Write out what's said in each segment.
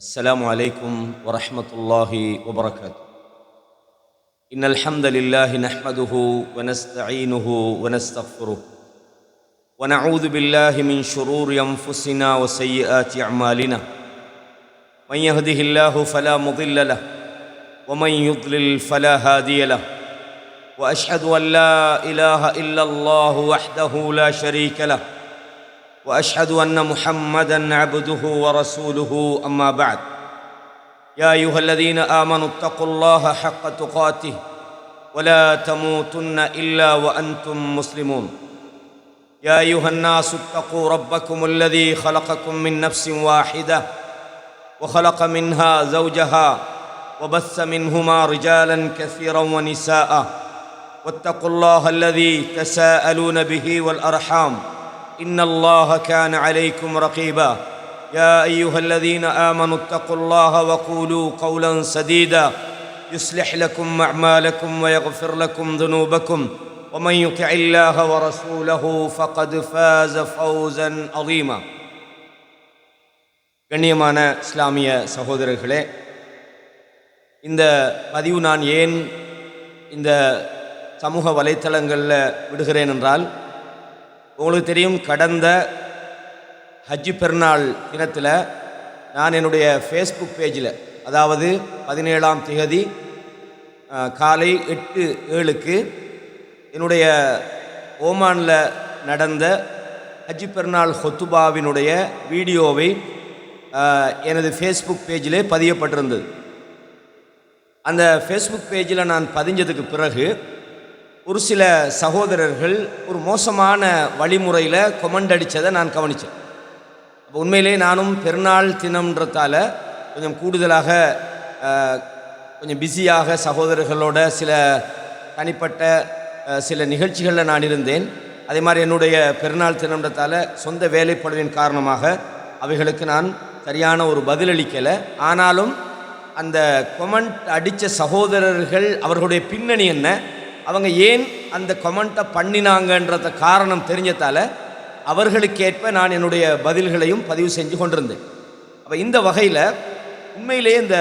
السلام عليكم ورحمة الله وبركاته. إن الحمد لله نحمده ونستعينه ونستغفره ونعوذ بالله من شرور أنفسنا وسيئات أعمالنا. من يهده الله فلا مضل له ومن يضلل فلا هادي له. وأشهد أن لا إله إلا الله وحده لا شريك له وأشهد أن محمدًا عبده ورسوله. أما بعد، يا أيها الذين آمنوا اتقوا الله حق تقاته ولا تموتن إلا وأنتم مسلمون. يا أيها الناس اتقوا ربكم الذي خلقكم من نفس واحدة وخلق منها زوجها وبث منهما رجالا كثيرا ونساء واتقوا الله الذي تساءلون به والأرحام إن الله كان عليكم رقيبا. يا أيها الذين آمنوا اتقوا الله وقولوا قولا سديدا يصلح لكم أعمالكم ويغفر لكم ذنوبكم ومن يطع الله ورسوله فقد فاز فوزا عظيما. கண்ணியமான இஸ்லாமிய சகோதரர்களே, இந்த பதிவு நான் ஏன் இந்த சமூக வலைத்தளங்களில் விடுகிறேன் என்றால், உங்களுக்கு தெரியும், கடந்த ஹஜ்ஜு பெருநாள் தினத்தில் நான் என்னுடைய ஃபேஸ்புக் பேஜில், அதாவது 17ஆம் திகதி காலை 8:07 என்னுடைய ஓமானில் நடந்த ஹஜ்ஜு பெருநாள் ஹுத்துபாவினுடைய வீடியோவை எனது ஃபேஸ்புக் பேஜிலே பதியப்பட்டிருந்தது. அந்த ஃபேஸ்புக் பேஜில் நான் பதிஞ்சதுக்கு பிறகு ஒரு சில சகோதரர்கள் ஒரு மோசமான வழிமுறையில் கொமெண்ட் அடித்ததை நான் கவனித்தேன். அப்போ உண்மையிலே நானும் பெருநாள் தினம்ன்றதால கொஞ்சம் கூடுதலாக கொஞ்சம் பிஸியாக சகோதரர்களோட சில தனிப்பட்ட சில நிகழ்ச்சிகளில் நான் இருந்தேன். அதே மாதிரி என்னுடைய பெருநாள் தினம்ன்றதால சொந்த வேலைப்படுவின் காரணமாக அவைகளுக்கு நான் சரியான ஒரு பதிலளிக்கலை. ஆனாலும் அந்த கொமெண்ட் அடித்த சகோதரர்கள், அவர்களுடைய பின்னணி என்ன, அவங்க ஏன் அந்த கமெண்ட்டை பண்ணினாங்கன்றத காரணம் தெரிஞ்சதால அவர்களுக்கேற்ப நான் என்னுடைய பதில்களையும் பதிவு செஞ்சு கொண்டிருந்தேன். அப்போ இந்த வகையில் உண்மையிலேயே இந்த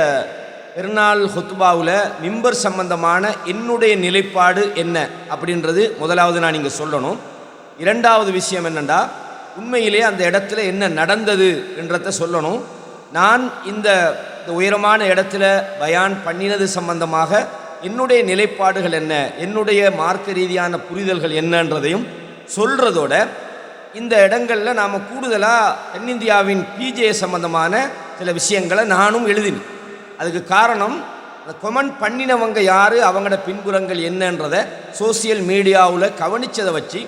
பெருநாள் ஹுத்பாவில் மிம்பர் சம்பந்தமான என்னுடைய நிலைப்பாடு என்ன அப்படின்றது முதலாவது நான் இங்கே சொல்லணும். இரண்டாவது விஷயம் என்னென்னா, உண்மையிலே அந்த இடத்துல என்ன நடந்தது என்றதை சொல்லணும். நான் இந்த உயரமான இடத்துல பயான் பண்ணினது சம்பந்தமாக என்னுடைய நிலைப்பாடுகள் என்ன, என்னுடைய மார்க்க ரீதியான புரிதல்கள் என்னன்றதையும் சொல்கிறதோட, இந்த இடங்களில் நாம் கூடுதலாக தென்னிந்தியாவின் பிஜே சம்பந்தமான சில விஷயங்களை நானும் எழுதினேன். அதுக்கு காரணம், அந்த கொமெண்ட் பண்ணினவங்க யார், அவங்களோட பின்புறங்கள் என்னன்றதை சோசியல் மீடியாவில் கவனித்ததை வச்சு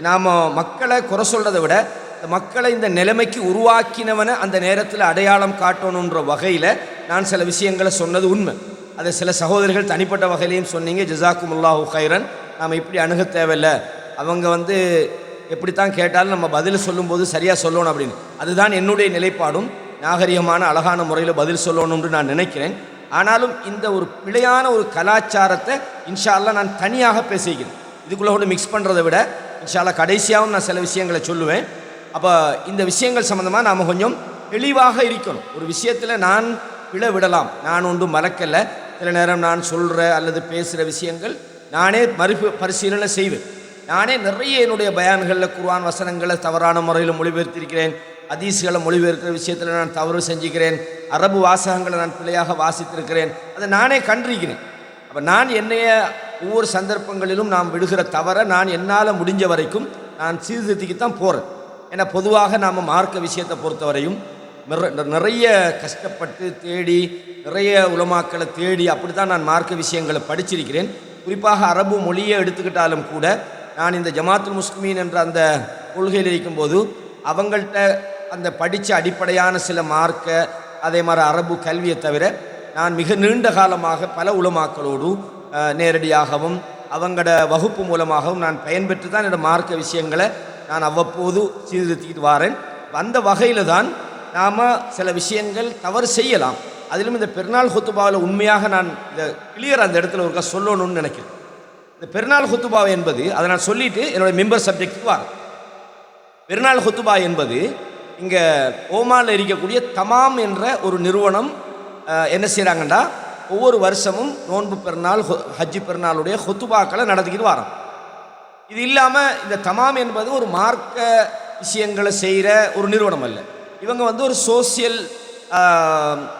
நாம் மக்களை குறை சொல்கிறத விட இந்த மக்களை இந்த நிலைமைக்கு உருவாக்கினவனை அந்த நேரத்தில் அடையாளம் காட்டணுன்ற வகையில் நான் சில விஷயங்களை சொன்னது உண்மை. அதை சில சகோதரர்கள் தனிப்பட்ட வகையிலையும் சொன்னீங்க, ஜஸாக்குமுல்லாஹு ஹைரன், நாம் இப்படி அணுக தேவையில்லை, அவங்க எப்படித்தான் கேட்டாலும் நம்ம பதில் சொல்லும்போது சரியாக சொல்லணும் அப்படின்னு. அதுதான் என்னுடைய நிலைப்பாடும், நாகரிகமான அழகான முறையில் பதில் சொல்லணும்னு நான் நினைக்கிறேன். ஆனாலும் இந்த ஒரு பிழையான ஒரு கலாச்சாரத்தை இன்ஷா அல்லாஹ் நான் தனியாக பேசிக்கிறேன். இதுக்குள்ளே கூட மிக்ஸ் பண்ணுறதை விட இன்ஷா அல்லாஹ் கடைசியாகவும் நான் சில விஷயங்களை சொல்லுவேன். அப்போ இந்த விஷயங்கள் சம்மந்தமாக நாம் கொஞ்சம் தெளிவாக இருக்கணும். ஒரு விஷயத்தில் நான் பிழை விடலாம், நான் ஒன்றும் மறக்கலை. சில நேரம் நான் சொல்கிற அல்லது பேசுகிற விஷயங்கள் நானே பரிசீலனை செய்வேன். நானே நிறைய என்னுடைய பயான்களில் குர்ஆன் வசனங்களை தவறான முறையில் மொழிபெயர்த்திருக்கிறேன். ஹதீஸ்களை மொழிபெயர்க்கிற விஷயத்தில் நான் தவறு செஞ்சுக்கிறேன். அரபு வாசகங்களை நான் பிழையாக வாசித்திருக்கிறேன். அதை நானே கண்டிருக்கிறேன். அப்போ நான் என்னைய ஒவ்வொரு சந்தர்ப்பங்களிலும் நாம் விடுகிற தவறை நான் என்னால் முடிஞ்ச வரைக்கும் நான் சீர்திருத்திக்கு தான் போகிறேன். ஏன்னா பொதுவாக நாம் மார்க்க விஷயத்தை பொறுத்தவரையும் நிறைய கஷ்டப்பட்டு தேடி, நிறைய உலமாக்களை தேடி அப்படி தான் நான் மார்க்க விஷயங்களை படிச்சிருக்கிறேன். குறிப்பாக அரபு மொழியை எடுத்துக்கிட்டாலும் கூட நான் இந்த ஜமாத்துல் முஸ்லிமீன் என்ற அந்த கொள்கையில் இருக்கும்போது அவங்கள்ட்ட அந்த படித்த அடிப்படையான சில மார்க்க, அதே மாதிரி அரபு கல்வியை தவிர நான் மிக நீண்ட காலமாக பல உலமாக்களோடு நேரடியாகவும் அவங்களோட வகுப்பு மூலமாகவும் நான் பயன்பெற்று தான் என்னோடய மார்க்க விஷயங்களை நான் அவ்வப்போது சீர்திருத்திக்கிட்டு வாரேன். அந்த வகையில் தான் நாம் சில விஷயங்கள் தவறு செய்யலாம். அதிலும் இந்த பெருநாள் ஹுத்துபாவில் உண்மையாக நான் இதை கிளியர் அந்த இடத்துல ஒருக்கா சொல்லணும்னு நினைக்கிறேன். இந்த பெருநாள் ஹுத்துபா என்பது, அதை நான் சொல்லிவிட்டு என்னோடய மெம்பர் சப்ஜெக்டுக்கு வரேன். பெருநாள் ஹுத்துபா என்பது இங்கே ஓமானில் இருக்கக்கூடிய தமாம் என்ற ஒரு நிறுவனம் என்ன செய்கிறாங்கண்டா ஒவ்வொரு வருஷமும் நோன்பு பெருநாள் ஹஜ்ஜி பெருநாளுடைய ஹுத்துபாக்களை நடத்திக்கிட்டு வரோம். இது இல்லாமல் இந்த தமாம் என்பது ஒரு மார்க்க விஷயங்களை செய்கிற ஒரு நிறுவனம் அல்ல. இவங்க வந்து ஒரு சோசியல்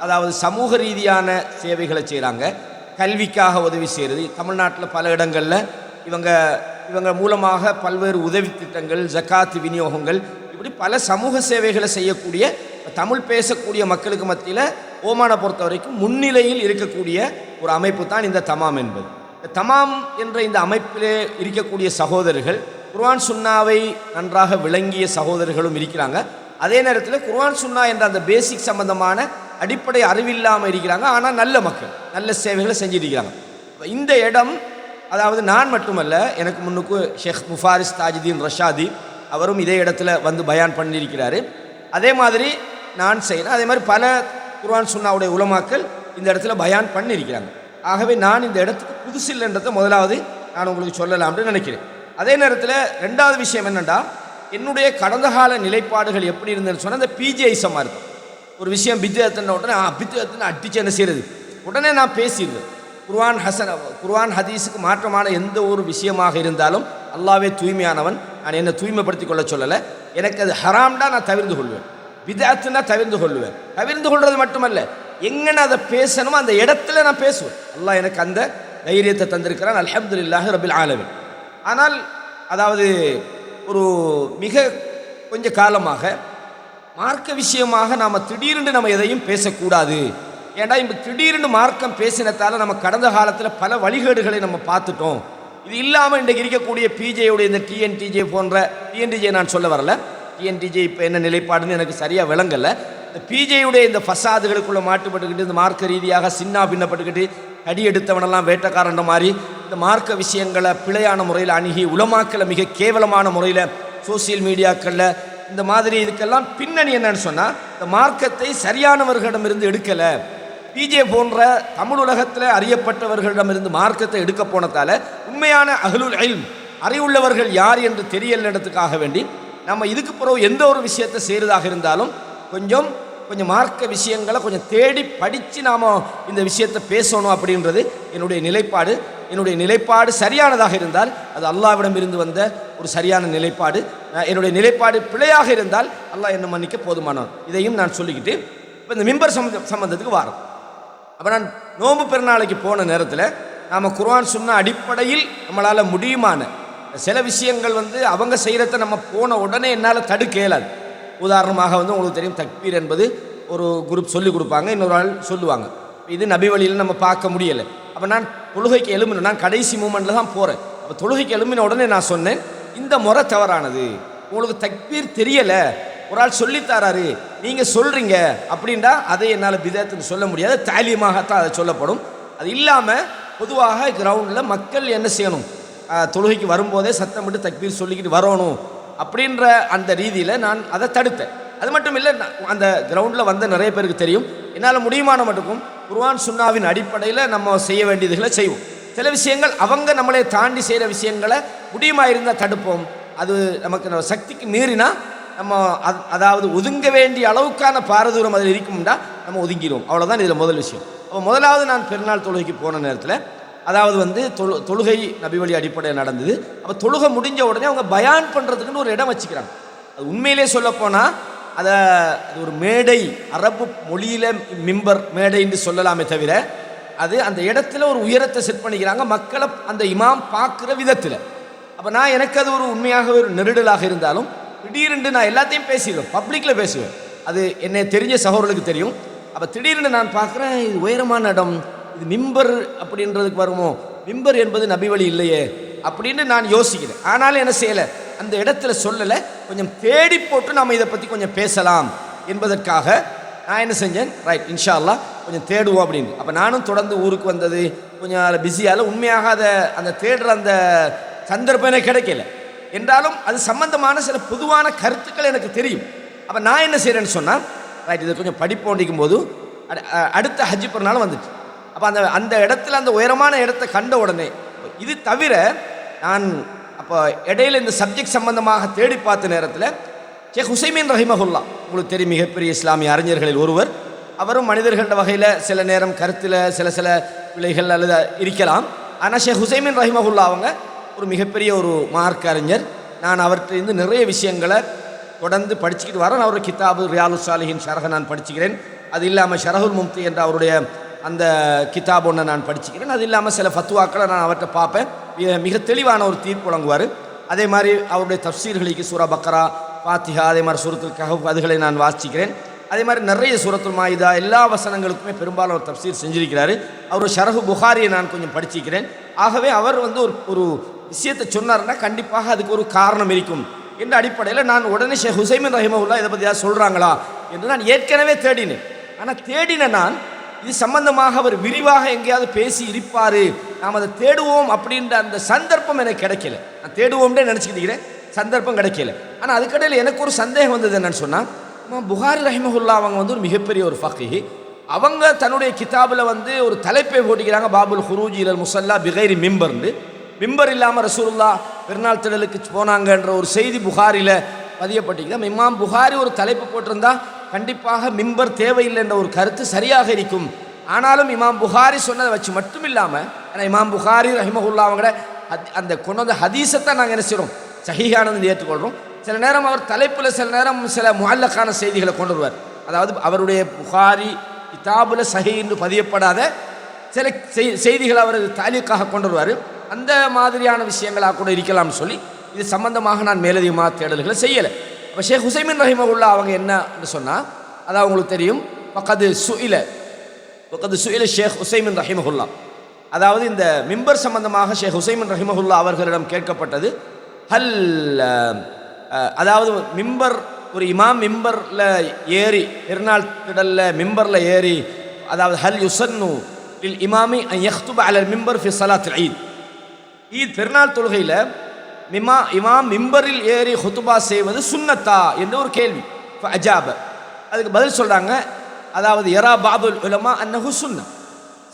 அதாவது சமூக ரீதியான சேவைகளை செய்கிறாங்க. கல்விக்காக உதவி செய்கிறது. தமிழ்நாட்டில் பல இடங்களில் இவங்க மூலமாக பல்வேறு உதவி திட்டங்கள், ஜக்காத்து விநியோகங்கள், இப்படி பல சமூக சேவைகளை செய்யக்கூடிய தமிழ் பேசக்கூடிய மக்களுக்கு மத்தியில் ஓமானை பொறுத்த வரைக்கும் முன்னிலையில் இருக்கக்கூடிய ஒரு அமைப்பு தான் இந்த தமாம் என்பது. தமாம் என்ற இந்த அமைப்பிலே இருக்கக்கூடிய சகோதரர்கள் குர்ஆன் சுன்னாவை நன்றாக விளங்கிய சகோதரர்களும் இருக்கிறாங்க. அதே நேரத்தில் குர்ஆன் சுன்னா என்ற அந்த பேசிக் சம்பந்தமான அடிப்படை அறிவில்லாமல் இருக்கிறாங்க. ஆனால் நல்ல மக்கள், நல்ல சேவைகளை செஞ்சிருக்கிறாங்க. இந்த இடம், அதாவது நான் மட்டுமல்ல, எனக்கு முன்னுக்கு ஷேக் முஃபாரிஸ் தாஜுதீன் ரஷாதி அவரும் இதே இடத்துல வந்து பயான் பண்ணியிருக்கிறாரு. அதே மாதிரி நான் செய்கிறேன். அதே மாதிரி பல குர்ஆன் சுன்னாவுடைய உலமாக்கள் இந்த இடத்துல பயான் பண்ணியிருக்கிறாங்க. ஆகவே நான் இந்த இடத்துக்கு புதுசில்லைன்றதை முதலாவது நான் உங்களுக்கு சொல்லலாம்னு நினைக்கிறேன். அதே நேரத்தில் ரெண்டாவது விஷயம் என்னென்னா, என்னுடைய கடந்த கால நிலைப்பாடுகள் எப்படி இருந்ததுன்னு சொன்னால், அந்த பிஜேஐசமாக இருக்கும். ஒரு விஷயம் பித்அத்துன உடனே பித்அத்துன்னு அடித்து என்ன செய்கிறது, உடனே நான் பேசிடுவேன். குர்ஆன் ஹதீஸுக்கு மாற்றமான எந்த ஒரு விஷயமாக இருந்தாலும் அல்லாவே தூய்மையானவன், நான் என்னை தூய்மைப்படுத்திக் கொள்ள சொல்லலை. எனக்கு அது ஹராம்டா நான் தவிர்த்து கொள்வேன், பித்அத்துனா தவிர்த்து கொள்வேன். தவிர்த்து கொள்வது மட்டுமல்ல, எங்கே அதை பேசணுமோ அந்த இடத்துல நான் பேசுவேன். அல்லாஹ் எனக்கு அந்த தைரியத்தை தந்திருக்கிறான், அல்ஹம்துலில்லாஹி ரபில் ஆலமீன். ஆனால் அதாவது ஒரு மிக கொஞ்ச காலமாக மார்க்க விஷயமாக நாம் திடீரென்று நம்ம எதையும் பேசக்கூடாது. ஏன்னா இப்போ திடீரென்று மார்க்கம் பேசினத்தால் நம்ம கடந்த காலத்தில் பல வழிகேடுகளை நம்ம பார்த்துட்டோம். இது இல்லாமல் இன்றைக்கு இருக்கக்கூடிய பிஜேயுடைய இந்த டிஎன்டிஜே போன்ற, டிஎன்டிஜே நான் சொல்ல வரல, டிஎன்டிஜே இப்போ என்ன நிலைப்பாடுன்னு எனக்கு சரியாக விளங்கலை. இந்த பிஜேயுடைய இந்த ஃபசாதுகளுக்குள்ளே மாட்டுப்பட்டுக்கிட்டு, இந்த மார்க்க ரீதியாக சின்னா பின்னப்பட்டுக்கிட்டு, அடி எடுத்தவனெல்லாம் வேட்டக்காரன்ற மாதிரி இந்த மார்க்க விஷயங்களை பிழையான முறையில் அணுகி உலமாக்களை மிக கேவலமான முறையில் சோசியல் மீடியாக்களில் இந்த மாதிரி இதுக்கெல்லாம் பின்னணி என்னன்னு சொன்னால், இந்த மார்க்கத்தை சரியானவர்களிடமிருந்து எடுக்கலை. பிஜே போன்ற தமிழ் உலகத்தில் அறியப்பட்டவர்களிடமிருந்து மார்க்கத்தை எடுக்க போனதால் உண்மையான அஹ்லுல் இல்ம், அறிவுள்ளவர்கள் யார் என்று தெரியலன்றதுக்காக வேண்டி நம்ம இதுக்கு பிறகு எந்த ஒரு விஷயத்தை செய்கிறதாக இருந்தாலும் கொஞ்சம் மார்க்க விஷயங்களை கொஞ்சம் தேடி படித்து நாம் இந்த விஷயத்தை பேசணும் அப்படின்றது என்னுடைய நிலைப்பாடு. என்னுடைய நிலைப்பாடு சரியானதாக இருந்தால் அது அல்லாஹ்விடம் இருந்து வந்த ஒரு சரியான நிலைப்பாடு. என்னுடைய நிலைப்பாடு பிழையாக இருந்தால் அல்லாஹ் என்ன மன்னிக்க போதுமானவன். இதையும் நான் சொல்லிக்கிட்டு இப்போ இந்த மிம்பர் சம்பந்தத்துக்கு வாரம். அப்போ நான் நோன்பு பெருநாளைக்கு போன நேரத்தில் நாம் குர்ஆன் சுன்னா அடிப்படையில் நம்மளால் முடியுமான சில விஷயங்கள் அவங்க செய்கிறத நம்ம போன உடனே என்னால் தடுக்க இயலாது. உதாரணமாக உங்களுக்கு தெரியும், தக்பீர் என்பது ஒரு குரூப் சொல்லிக் கொடுப்பாங்க, இன்னொரு ஆள் சொல்லுவாங்க. இது நபி வழியில் நம்ம பார்க்க முடியலை. அப்போ நான் தொழுகைக்கு எழும்பின, நான் கடைசி மூமெண்ட்டில் தான் போகிறேன். அப்போ தொழுகைக்கு எழும்பின உடனே நான் சொன்னேன், இந்த முறை தவறானது, உங்களுக்கு தக்பீர் தெரியலை, ஒரு ஆள் சொல்லித்தாராரு, நீங்கள் சொல்கிறீங்க அப்படின்டா அதை என்னால் பிதத்துன்னு சொல்ல முடியாது, தாலியமாகத்தான் அதை சொல்லப்படும். அது இல்லாமல் பொதுவாக கிரவுண்டில் மக்கள் என்ன செய்யணும், தொழுகைக்கு வரும்போதே சத்தமிட்டு தக்பீர் சொல்லிக்கிட்டு வரணும் அப்படின்ற அந்த ரீதியில் நான் அதை தடுத்தேன். அது மட்டும் இல்லை, அந்த கிரவுண்டில் வந்த நிறைய பேருக்கு தெரியும், என்னால் முடியுமான மட்டுக்கும் குர்ஆன் சுன்னாவின் அடிப்படையில் நம்ம செய்ய வேண்டியதுகளை செய்வோம். சில விஷயங்கள் அவங்க நம்மளை தாண்டி செய்கிற விஷயங்களை முடியுமா இருந்தால் தடுப்போம். அது நமக்கு சக்திக்கு மீறினா நம்ம அதாவது ஒதுங்க வேண்டிய அளவுக்கான பாரதூரம் அதில் இருக்கும்னா நம்ம ஒதுங்கிடுவோம். அவ்வளோதான் இதில் முதல் விஷயம். அப்போ முதலாவது நான் பெருநாள் தொழுகைக்கு போன நேரத்தில், அதாவது தொழுகை நபி வழி அடிப்படையில் நடந்தது. அப்போ தொழுகை முடிஞ்ச உடனே அவங்க பயான் பண்ணுறதுக்குன்னு ஒரு இடம் வச்சுக்கிறாங்க. அது உண்மையிலே சொல்லப்போனால் அது ஒரு மேடை, அரபு மொழியில் மிம்பர் மேடைன்னு சொல்லலாமே தவிர, அது அந்த இடத்துல ஒரு உயரத்தை செட் பண்ணிக்கிறாங்க மக்களை அந்த இமாம் பார்க்குற விதத்தில். அப்போ எனக்கு அது ஒரு உண்மையாக ஒரு நெருடலாக இருந்தாலும் திடீரென்று நான் எல்லாத்தையும் பேசிடுவேன், பப்ளிக்கில் பேசுவேன். அது என்னை தெரிஞ்ச சகோதரர்களுக்கு தெரியும். அப்போ திடீரென்று நான் பார்க்குறேன், இது உயரமான இடம், இது மிம்பர் அப்படின்றதுக்கு வருமோ, மிம்பர் என்பது நபி வழி இல்லையே அப்படின்னு நான் யோசிக்கிறேன். ஆனாலும் என்ன செய்யலை, அந்த இடத்துல சொல்லலை, கொஞ்சம் தேடி போட்டு நம்ம இதை பற்றி கொஞ்சம் பேசலாம் என்பதற்காக நான் என்ன செஞ்சேன், ரைட் இன்ஷா அல்லாஹ் கொஞ்சம் தேடுவோம் அப்படின்னு. அப்போ நானும் தொடர்ந்து ஊருக்கு வந்தது கொஞ்சம் பிஸியால் உண்மையாக அந்த தேடுற அந்த சந்தர்ப்பம் எனக்கு கிடைக்கல. என்றாலும் அது சம்பந்தமான சில பொதுவான கருத்துக்கள் எனக்கு தெரியும். அப்போ நான் என்ன செய்கிறேன்னு சொன்னால், ரைட் இதை கொஞ்சம் படிப்போண்டிக்கும் போது அடுத்த ஹஜ்ஜி பெருநாள் வந்துட்டு, அப்போ அந்த இடத்துல அந்த உயரமான இடத்தை கண்ட உடனே, இது தவிர நான் அப்போ இடையில இந்த சப்ஜெக்ட் சம்பந்தமாக தேடி பார்த்த நேரத்தில் ஷேக் உசைமீன் ரஹிமஹுல்லா உங்களுக்கு தெரியும், மிகப்பெரிய இஸ்லாமிய அறிஞர்களில் ஒருவர். அவரும் மனிதர்கள வகையில் சில நேரம் கருத்தில் சில பிழைகள் அல்லது இருக்கலாம். ஆனால் ஷேக் உசைமீன் ரஹிமஹுல்லா அவங்க ஒரு மிகப்பெரிய ஒரு மார்க்க அறிஞர். நான் அவர்கிட்ட நிறைய விஷயங்களை தொடர்ந்து படிச்சுக்கிட்டு வரேன். அவருடைய கிதாபு ரியாலு சாலிஹின் ஷரஹை நான் படிச்சுக்கிறேன். அது இல்லாமல் ஷரஹுல் மும்தி என்ற அவருடைய அந்த கிதாப் ஒன்றை நான் படிச்சுக்கிறேன். அது இல்லாமல் சில ஃபத்வாக்களை நான் அவர்கிட்ட பார்ப்பேன். மிக தெளிவான ஒரு தீர்ப்பு வழங்குவார். அதே மாதிரி அவருடைய தஃப்சீர்களுக்கு சூரா பக்ரா, ஃபாத்திஹா, அதே மாதிரி சூரத்துல் கஹஃப் அதுகளை நான் வாசிக்கிறேன். அதே மாதிரி நிறைய சூரத்துல் மாயிதா எல்லா வசனங்களுக்குமே பெரும்பாலும் ஒரு தஃப்சீர் செஞ்சிருக்கிறாரு. அவர் ஷரஹு புகாரியை நான் கொஞ்சம் படிச்சிக்கிறேன். ஆகவே அவர் ஒரு விஷயத்தை சொன்னார்னா கண்டிப்பாக அதுக்கு ஒரு காரணம் இருக்கும் என்ற அடிப்படையில் நான் உடனே ஷேக் உசைமீன் ரஹிமஹுல்லா இதை பற்றி யார் சொல்கிறாங்களா என்று நான் ஏற்கனவே தேடினேன். ஆனால் தேடின நான் இது சம்பந்தமாக அவர் விரிவாக எங்கேயாவது பேசி இருப்பார், நாம் அதை தேடுவோம் அப்படின்ற அந்த சந்தர்ப்பம் எனக்கு கிடைக்கல. நான் தேடுவோம்னே நினச்சிக்கிட்டேன், சந்தர்ப்பம் கிடைக்கல. ஆனால் அதுக்கடையில் எனக்கு ஒரு சந்தேகம் வந்தது. என்னன்னு சொன்னால், புகாரி ரஹிமஹுல்லா அவங்க ஒரு மிகப்பெரிய ஒரு ஃபக்கீஹ். அவங்க தன்னுடைய கிதாபில் ஒரு தலைப்பை போட்டிக்கிறாங்க, பாபுல் ஹுரூஜி இலல் முஸல்லா பிகைரி மிம்பர்ண்டு. மிம்பர் இல்லாமல் ரசூலுல்லா பெருநாள் திடலுக்கு போனாங்கன்ற ஒரு செய்தி புகாரியில் பதியப்பட்டிருக்கிறது. இமாம் புகாரி ஒரு தலைப்பு போட்டிருந்தா கண்டிப்பாக மிம்பர் தேவையில்லை என்ற ஒரு கருத்து சரியாக இருக்கும். ஆனாலும் இமாம் புகாரி சொன்னதை வச்சு மட்டும் இல்லாமல், ஏன்னா இமாம் புகாரி ரஹிமஹுல்லா அவங்கள அந்த கொண்டு வந்த ஹதீஸத்தை நாங்கள் என்ன செய்கிறோம், சஹீஹானது ஏற்றுக்கொள்கிறோம். சில நேரம் அவர் தலைப்பில் சில நேரம் சில முஅல்லக்கான செய்திகளை கொண்டு வருவார். அதாவது அவருடைய புகாரி கிதாபுல சஹீஹ் என்று பதியப்படாத சில செய்திகளை அவர் தாலீக்காக கொண்டு வருவார். அந்த மாதிரியான விஷயங்களாக கூட இருக்கலாம்னு சொல்லி இது சம்பந்தமாக நான் மேலதிகமாக தேடல்களை செய்யலை. இப்போ ஷேக் உசைமீன் ரஹிமஹுல்லா அவங்க என்ன சொன்னால், அதாவது உங்களுக்கு தெரியும், பக்கது சுயில ஷேக் உசைமீன் ரஹிமஹுல்லா, அதாவது இந்த மிம்பர் சம்பந்தமாக ஷேக் உசைமீன் ரஹிமஹுல்லா அவர்களிடம் கேட்கப்பட்டது. அதாவது மிம்பர், ஒரு இமாம் மிம்பரில் ஏறி பெருநாள் திடலில் மிம்பரில் ஏறி, அதாவது ஹல் யுசன்னு லில் இமாமி அன் யக்துப அலல் மிம்பர் ஃபி ஸலாத்தில் ஈத் பெருநாள் தொழுகையில் இமாம் மிம்பரில் ஏறி ஹுத்துபா செய்வது சுன்னத்தா என்று ஒரு கேள்வி. அஜாப, அதுக்கு பதில் சொல்கிறாங்க, அதாவது யரா பாதுல் உலமா அன்னஹு சுன்னா,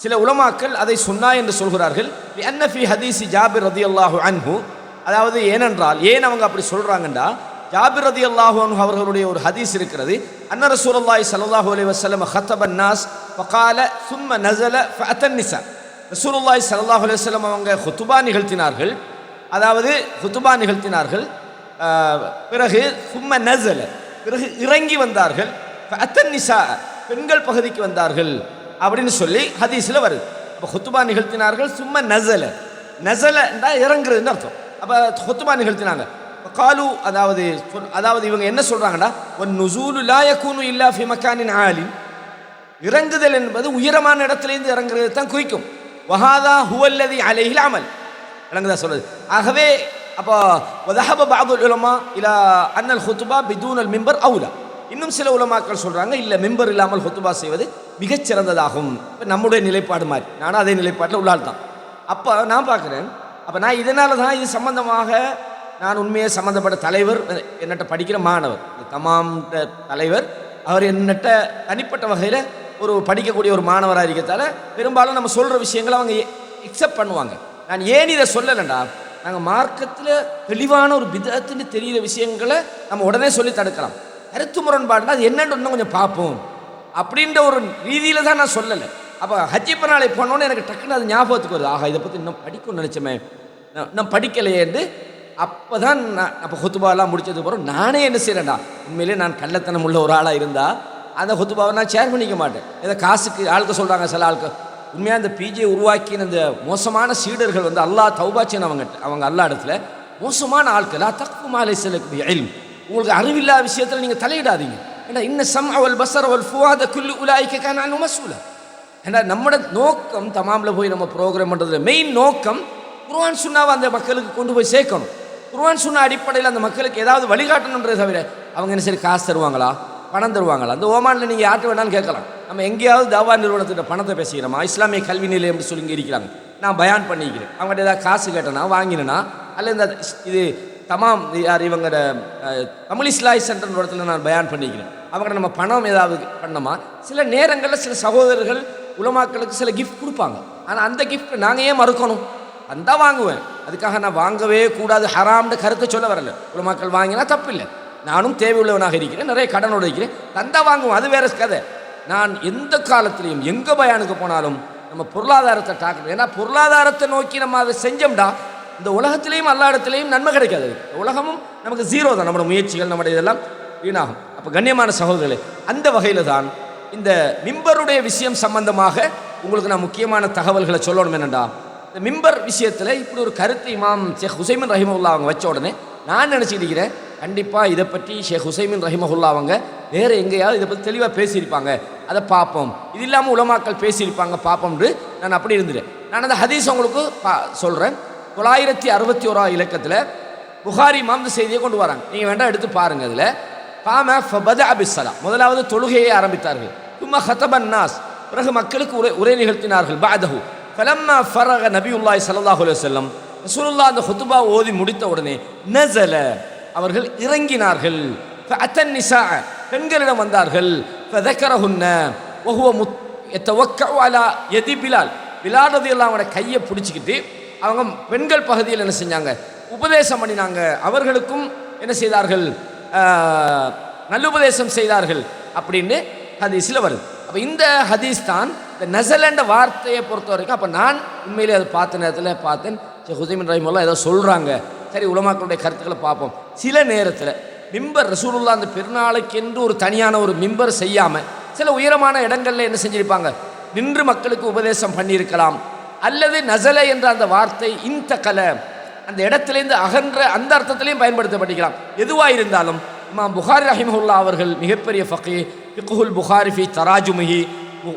சில உலமாக்கள் அதை சுன்னா என்று சொல்கிறார்கள். அன்ன ஃபி ஹதீஸி ஜாபிர் ரதியல்லாஹு அன்ஹு, அதாவது ஏனென்றால் ஏன் அவங்க அப்படி சொல்கிறாங்கண்டா, ஜாபிர் ரதியல்லாஹு அன்ஹு அவர்களுடைய ஒரு ஹதீஸ் இருக்கிறது. அன்ன ரசூலுல்லாஹி ஸல்லல்லாஹு அலைஹி வஸல்லம் ஹத்தபன் நாஸ் ஃபகால சும்ம நஸல ஃபஅத்தன் நிஸா, ரசூலுல்லாஹி ஸல்லல்லாஹு அலைஹி வஸல்லம் அவங்க ஹுத்துபா நிகழ்த்தினார்கள், அதாவது ஹுத்துபா நிகழ்த்தினார்கள், பிறகு சும்ம நஸல, பிறகு இறங்கி வந்தார்கள், ஃபஅத்தன் நிஸா, பெண்கள் பகுதிக்கு வந்தார்கள் அப்படின்னு சொல்லி ஹதீஸில் வருது. அப்போ ஹுத்துபா நிகழ்த்தினார்கள், சும்ம நஸல, நஸலன்னா இறங்குறதுன்னு அர்த்தம். அப்போ ஹுத்துபா நிகழ்த்தினாங்க. காலு, அதாவது இவங்க என்ன சொல்கிறாங்கன்னா, ஒன் நுசூலு லா யகூனு இல்லா ஃபி மக்கானின் ஆலின், இறங்குதல் என்பது உயரமான இடத்துலேருந்து இறங்குறது தான் குறிக்கும். வஹாதா ஹுவல்லதி அலைஹில் அமல், விளங்குதா சொல்றது. ஆகவே அப்போ வதஹப பஅதுல் உலமா இலா அன்னல் ஹுத்துபா பிதூனல் மிம்பர் அவுலா, இன்னும் சில உலமாக்கள் சொல்கிறாங்க இல்லை, மிம்பர் இல்லாமல் ஹுத்துபா செய்வது மிகச்சிறந்ததாகும். இப்போ நம்முடைய நிலைப்பாடு மாதிரி, நானும் அதே நிலைப்பாட்டில் உள்ளால் தான். அப்போ நான் பார்க்குறேன், அப்போ நான் இதனால தான் இது சம்பந்தமாக நான் உண்மையே சம்மந்தப்பட்ட தலைவர், என்னட்ட படிக்கிற மாணவர், தமாம் தலைவர், அவர் என்னட்ட தனிப்பட்ட வகையில் ஒரு படிக்கக்கூடிய ஒரு மாணவராக இருக்கிறதால பெரும்பாலும் நம்ம சொல்கிற விஷயங்களை அவங்க எக்ஸப்ட் பண்ணுவாங்க. நான் ஏன் இதை சொல்லலைண்டா, நாங்கள் மார்க்கத்தில் தெளிவான ஒரு பிதத்துன்னு தெரிகிற விஷயங்களை நம்ம உடனே சொல்லி தடுக்கலாம். கருத்து முரண்பாடுனா அது என்னென்னு இன்னும் கொஞ்சம் பார்ப்போம் அப்படின்ற ஒரு ரீதியில் தான் நான் சொல்லலை. அப்போ ஹஜ்ஜி பெருநாளை போனோன்னு எனக்கு டக்குன்னு அது ஞாபகத்துக்கு வருது, ஆகா இதை பற்றி இன்னும் படிக்கணும்னு நினச்சோமே, நான் படிக்கலையேன்னு. அப்போ தான் நான் அப்போ ஹுத்துபாலாம் முடிச்சதுக்கு அப்புறம் நானே என்ன செய்கிறேன்டா, உண்மையிலே நான் கள்ளத்தனம் உள்ள ஒரு ஆளாக இருந்தால் அந்த ஹுத்துபாவை நான் ஷேர் பண்ணிக்க மாட்டேன். ஏதோ காசுக்கு ஆளுக்க சொல்கிறாங்க சில ஆளுக்கு. உண்மையாக அந்த பிஜே உருவாக்கின இந்த மோசமான சீடர்கள் அல்லாஹ் தௌபாச்சின்னு அவங்க அல்லா இடத்துல மோசமான ஆட்கள். தக்கு மாலை சிலக்கு இல்ம், உங்களுக்கு அறிவில்லாத விஷயத்தில் நீங்கள் தலையிடாதீங்க. ஏன்னா இன்ன சம் அவல் பசர் அவல் ஃபுவாத குல்லு உலாய்க்க கான மசூல. ஏன்னா நம்மளோட நோக்கம் தமாமில் போய் நம்ம ப்ரோக்ராம் பண்ணுறதுல மெயின் நோக்கம் குர்ஆன் சுன்னாவை அந்த மக்களுக்கு கொண்டு போய் சேர்க்கணும். குர்ஆன் சுன்னா அடிப்படையில் அந்த மக்களுக்கு ஏதாவது வழிகாட்டணுன்றதை தவிர அவங்க என்ன சரி காசு தருவாங்களா, பணம் தருவாங்களா? அந்த ஓமானில் நீங்கள் யார்கிட்ட வேணாலும் கேட்கலாம். நம்ம எங்கேயாவது தாவா நிறுவனத்திட்ட பணத்தை பேசிக்கிறோமா, இஸ்லாமிய கல்வி நிலையம் அப்படி சொல்லி இருக்கிறாங்க, நான் பயான் பண்ணிக்கிறேன், அவங்கள்ட்ட ஏதாவது காசு கேட்டேனா வாங்கினேன்னா, அல்ல இந்த இது தமாம் யார் இவங்க தமிழ் இஸ்லாஹி சென்டர் இடத்துல நான் பயான் பண்ணிக்கிறேன், அவங்கள்ட்ட நம்ம பணம் ஏதாவது பண்ணோமா? சில நேரங்களில் சில சகோதரர்கள் உலமாக்களுக்கு சில கிஃப்ட் கொடுப்பாங்க. ஆனால் அந்த கிஃப்ட் நாங்கள் ஏன் மறுக்கணும்? அந்த வாங்குவேன், அதுக்காக நான் வாங்கவே கூடாது ஹராம்னு கருத்தை சொல்ல வரல. உலமாக்கள் வாங்கினா தப்பு இல்லை, நானும் தேவையுள்ளவனாக இருக்கிறேன், நிறைய கடனோடு இருக்கிறேன், தந்தா வாங்குவோம், அது வேற கதை. நான் எந்த காலத்திலையும் எங்கே பயானுக்கு போனாலும் நம்ம பொருளாதாரத்தை டாக்கணும். ஏன்னா பொருளாதாரத்தை நோக்கி நம்ம அதை செஞ்சோம்டா இந்த உலகத்திலையும் எல்லா இடத்துலையும் நன்மை கிடைக்காது. உலகமும் நமக்கு ஜீரோ தான், நம்மளோட முயற்சிகள் நம்முடைய இதெல்லாம் வீணாகும். அப்போ கண்ணியமான சகோதரர்களே, அந்த வகையில் தான் இந்த மிம்பருடைய விஷயம் சம்பந்தமாக உங்களுக்கு நான் முக்கியமான தகவல்களை சொல்லணும். என்னென்னா, இந்த மிம்பர் விஷயத்தில் இப்படி ஒரு கருத்து இமாம் ஷேக் ஹுசைமின் ரஹிமஹுல்லா அவங்க வச்ச உடனே நான் நினச்சிட்டு இருக்கிறேன், கண்டிப்பாக இதை பற்றி ஷேக் ஹுசைமின் ரஹிமஹுல்லா அவங்க வேறு எங்கேயாவது இதை பற்றி தெளிவாக பேசியிருப்பாங்க, அதை பார்ப்போம், இது இல்லாமல் உலமாக்கள் பேசியிருப்பாங்க பார்ப்போம்னு நான் அப்படி இருந்துட்டேன். நான் அந்த ஹதீஸ் உங்களுக்கு சொல்கிறேன். 961 இலக்கத்தில் புகாரி இமாம் இந்த செய்தியை கொண்டு வராங்க, நீங்கள் வேண்டாம் எடுத்து பாருங்கள். அதில் காம ஃபபத அபிஸ்ஸலா, முதலாவது தொழுகையை ஆரம்பித்தார்கள். தும்ம ஹதபன் நாஸ், பிறகு மக்களுக்கு உரை நிகழ்த்தினார்கள். பாதஹு ஃபலம்மா ஃபரக நபியுல்லாஹி ஸல்லல்லாஹு அலைஹி வஸல்லம், ரசூலுல்லாஹ் அந்த ஹுத்பா ஓதி முடித்த உடனே நஸல, அவர்கள் இறங்கினார்கள். ஃபஅத்தன் நிஸா, பெண்களிடம் வந்தார்கள். ஃபதக்கரஹுன்ன வஹுவ யதவக்கஉ அலா யதி பிலால், பிலால் ரலியல்லாஹு அன்ஹு கையை பிடிச்சிக்கிட்டு அவங்க பெண்கள் பகுதியில் என்ன செஞ்சாங்க, உபதேசம் பண்ணினாங்க. அவர்களுக்கும் என்ன செய்தார்கள், நல்லுபதேசம் செய்தார்கள் அப்படின்னு ஹதீஸில் வருது. அப்போ இந்த ஹதீஸ் தான் இந்த நஸலன்ற வார்த்தையை பொறுத்த வரைக்கும். அப்போ நான் உண்மையிலே அதை பார்த்த நேரத்தில் பார்த்தேன், ஹுசைமின் ரஹிமஹுல்லாஹ் ஏதோ சொல்கிறாங்க, சரி உலமாக்களுடைய கருத்துக்களை பார்ப்போம். சில நேரத்தில் மிம்பர் ரசூலுல்லாஹ் அந்த பெருநாளைக்கு என்று ஒரு தனியான ஒரு மிம்பர் செய்யாமல் சில உயரமான இடங்களில் என்ன செஞ்சிருப்பாங்க, நின்று மக்களுக்கு உபதேசம் பண்ணியிருக்கலாம். அல்லது நஸல என்ற அந்த வார்த்தை இன்தகல, அந்த இடத்துலேருந்து அகன்ற அந்த அர்த்தத்திலையும் பயன்படுத்தப்பட்டிருக்கலாம். எதுவாக இருந்தாலும் இமாம் புகாரி ரஹிமஹுல்லா அவர்கள் மிகப்பெரிய ஃபகீஹ், ஃபிக்ஹுல் புகாரி ஃபி தராஜுமிஹி,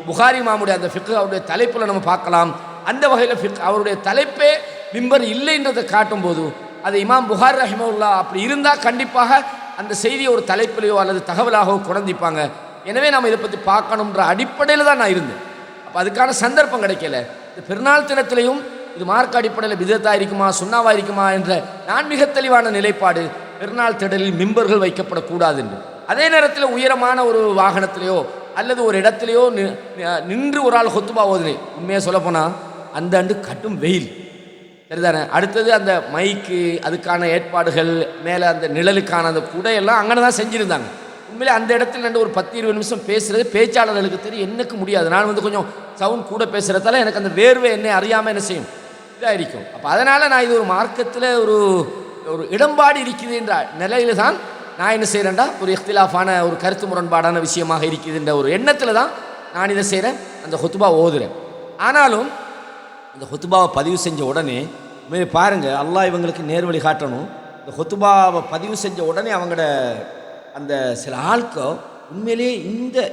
புகாரி இமாமுடைய அந்த ஃபிக்ஹ் அவருடைய தலைப்பில் நம்ம பார்க்கலாம். அந்த வகையில் அவருடைய தலைப்பே மிம்பர் இல்லைன்றதை காட்டும்போது அது இமாம் புகாரி ரஹிமஹுல்லா அப்படி இருந்தால் கண்டிப்பாக அந்த செய்தியை ஒரு தலைப்பிலையோ அல்லது தகவலாகவோ குறைந்திப்பாங்க. எனவே நம்ம இதை பற்றி பார்க்கணுன்ற அடிப்படையில் தான் நான் இருந்தேன். அப்போ அதுக்கான சந்தர்ப்பம் கிடைக்கல. இந்த பெருநாள் தினத்திலையும் இது மார்க்க அடிப்படையில் பிதத்தாக இருக்குமா சுன்னாவா இருக்குமா என்ற நான் மிக தெளிவான நிலைப்பாடு, பெருநாள் திடலில் மிம்பர்கள் வைக்கப்படக்கூடாது என்று. அதே நேரத்தில் உயரமான ஒரு வாகனத்திலேயோ அல்லது ஒரு இடத்துலையோ நின்று ஒரு ஆள் ஹுத்பா ஓதுனே, உண்மையாக சொல்லப்போனால் அந்த ஆண்டு கட்டும் வெயில் சரிதானே. அடுத்தது அந்த மைக்கு, அதுக்கான ஏற்பாடுகள், மேலே அந்த நிழலுக்கான அந்த குடையெல்லாம் அங்கே தான் செஞ்சுருந்தாங்க. உண்மையிலே அந்த இடத்துல ஒரு 10-20 நிமிஷம் பேசுகிறது பேச்சாளர்களுக்கு தெரியும், எனக்கு முடியாது. நான் கொஞ்சம் சவுண்ட் கூட பேசுகிறதால எனக்கு அந்த வேர்வை என்னை அறியாமல் என்ன செய்யும், இதாக இருக்கும். அப்போ அதனால் நான் இது ஒரு மார்க்கத்தில் ஒரு ஒரு இடம்பாடு இருக்குதுன்ற நிலையில் தான் நான் என்ன செய்கிறேன்டா, ஒரு இஃப்திலாஃபான ஒரு கருத்து முரண்பாடான விஷயமாக இருக்குதுன்ற ஒரு எண்ணத்தில் தான் நான் இதை செய்கிறேன், அந்த ஹுத்பா ஓதுறேன். ஆனாலும் இந்த ஹுத்பாவை பதிவு செஞ்ச உடனே பாருங்கள், அல்லாஹ் இவங்களுக்கு நேர்வழி காட்டணும். இந்த ஹுத்பாவை பதிவு செஞ்ச உடனே அவங்களோட அந்த சில ஆட்கள் உண்மையிலே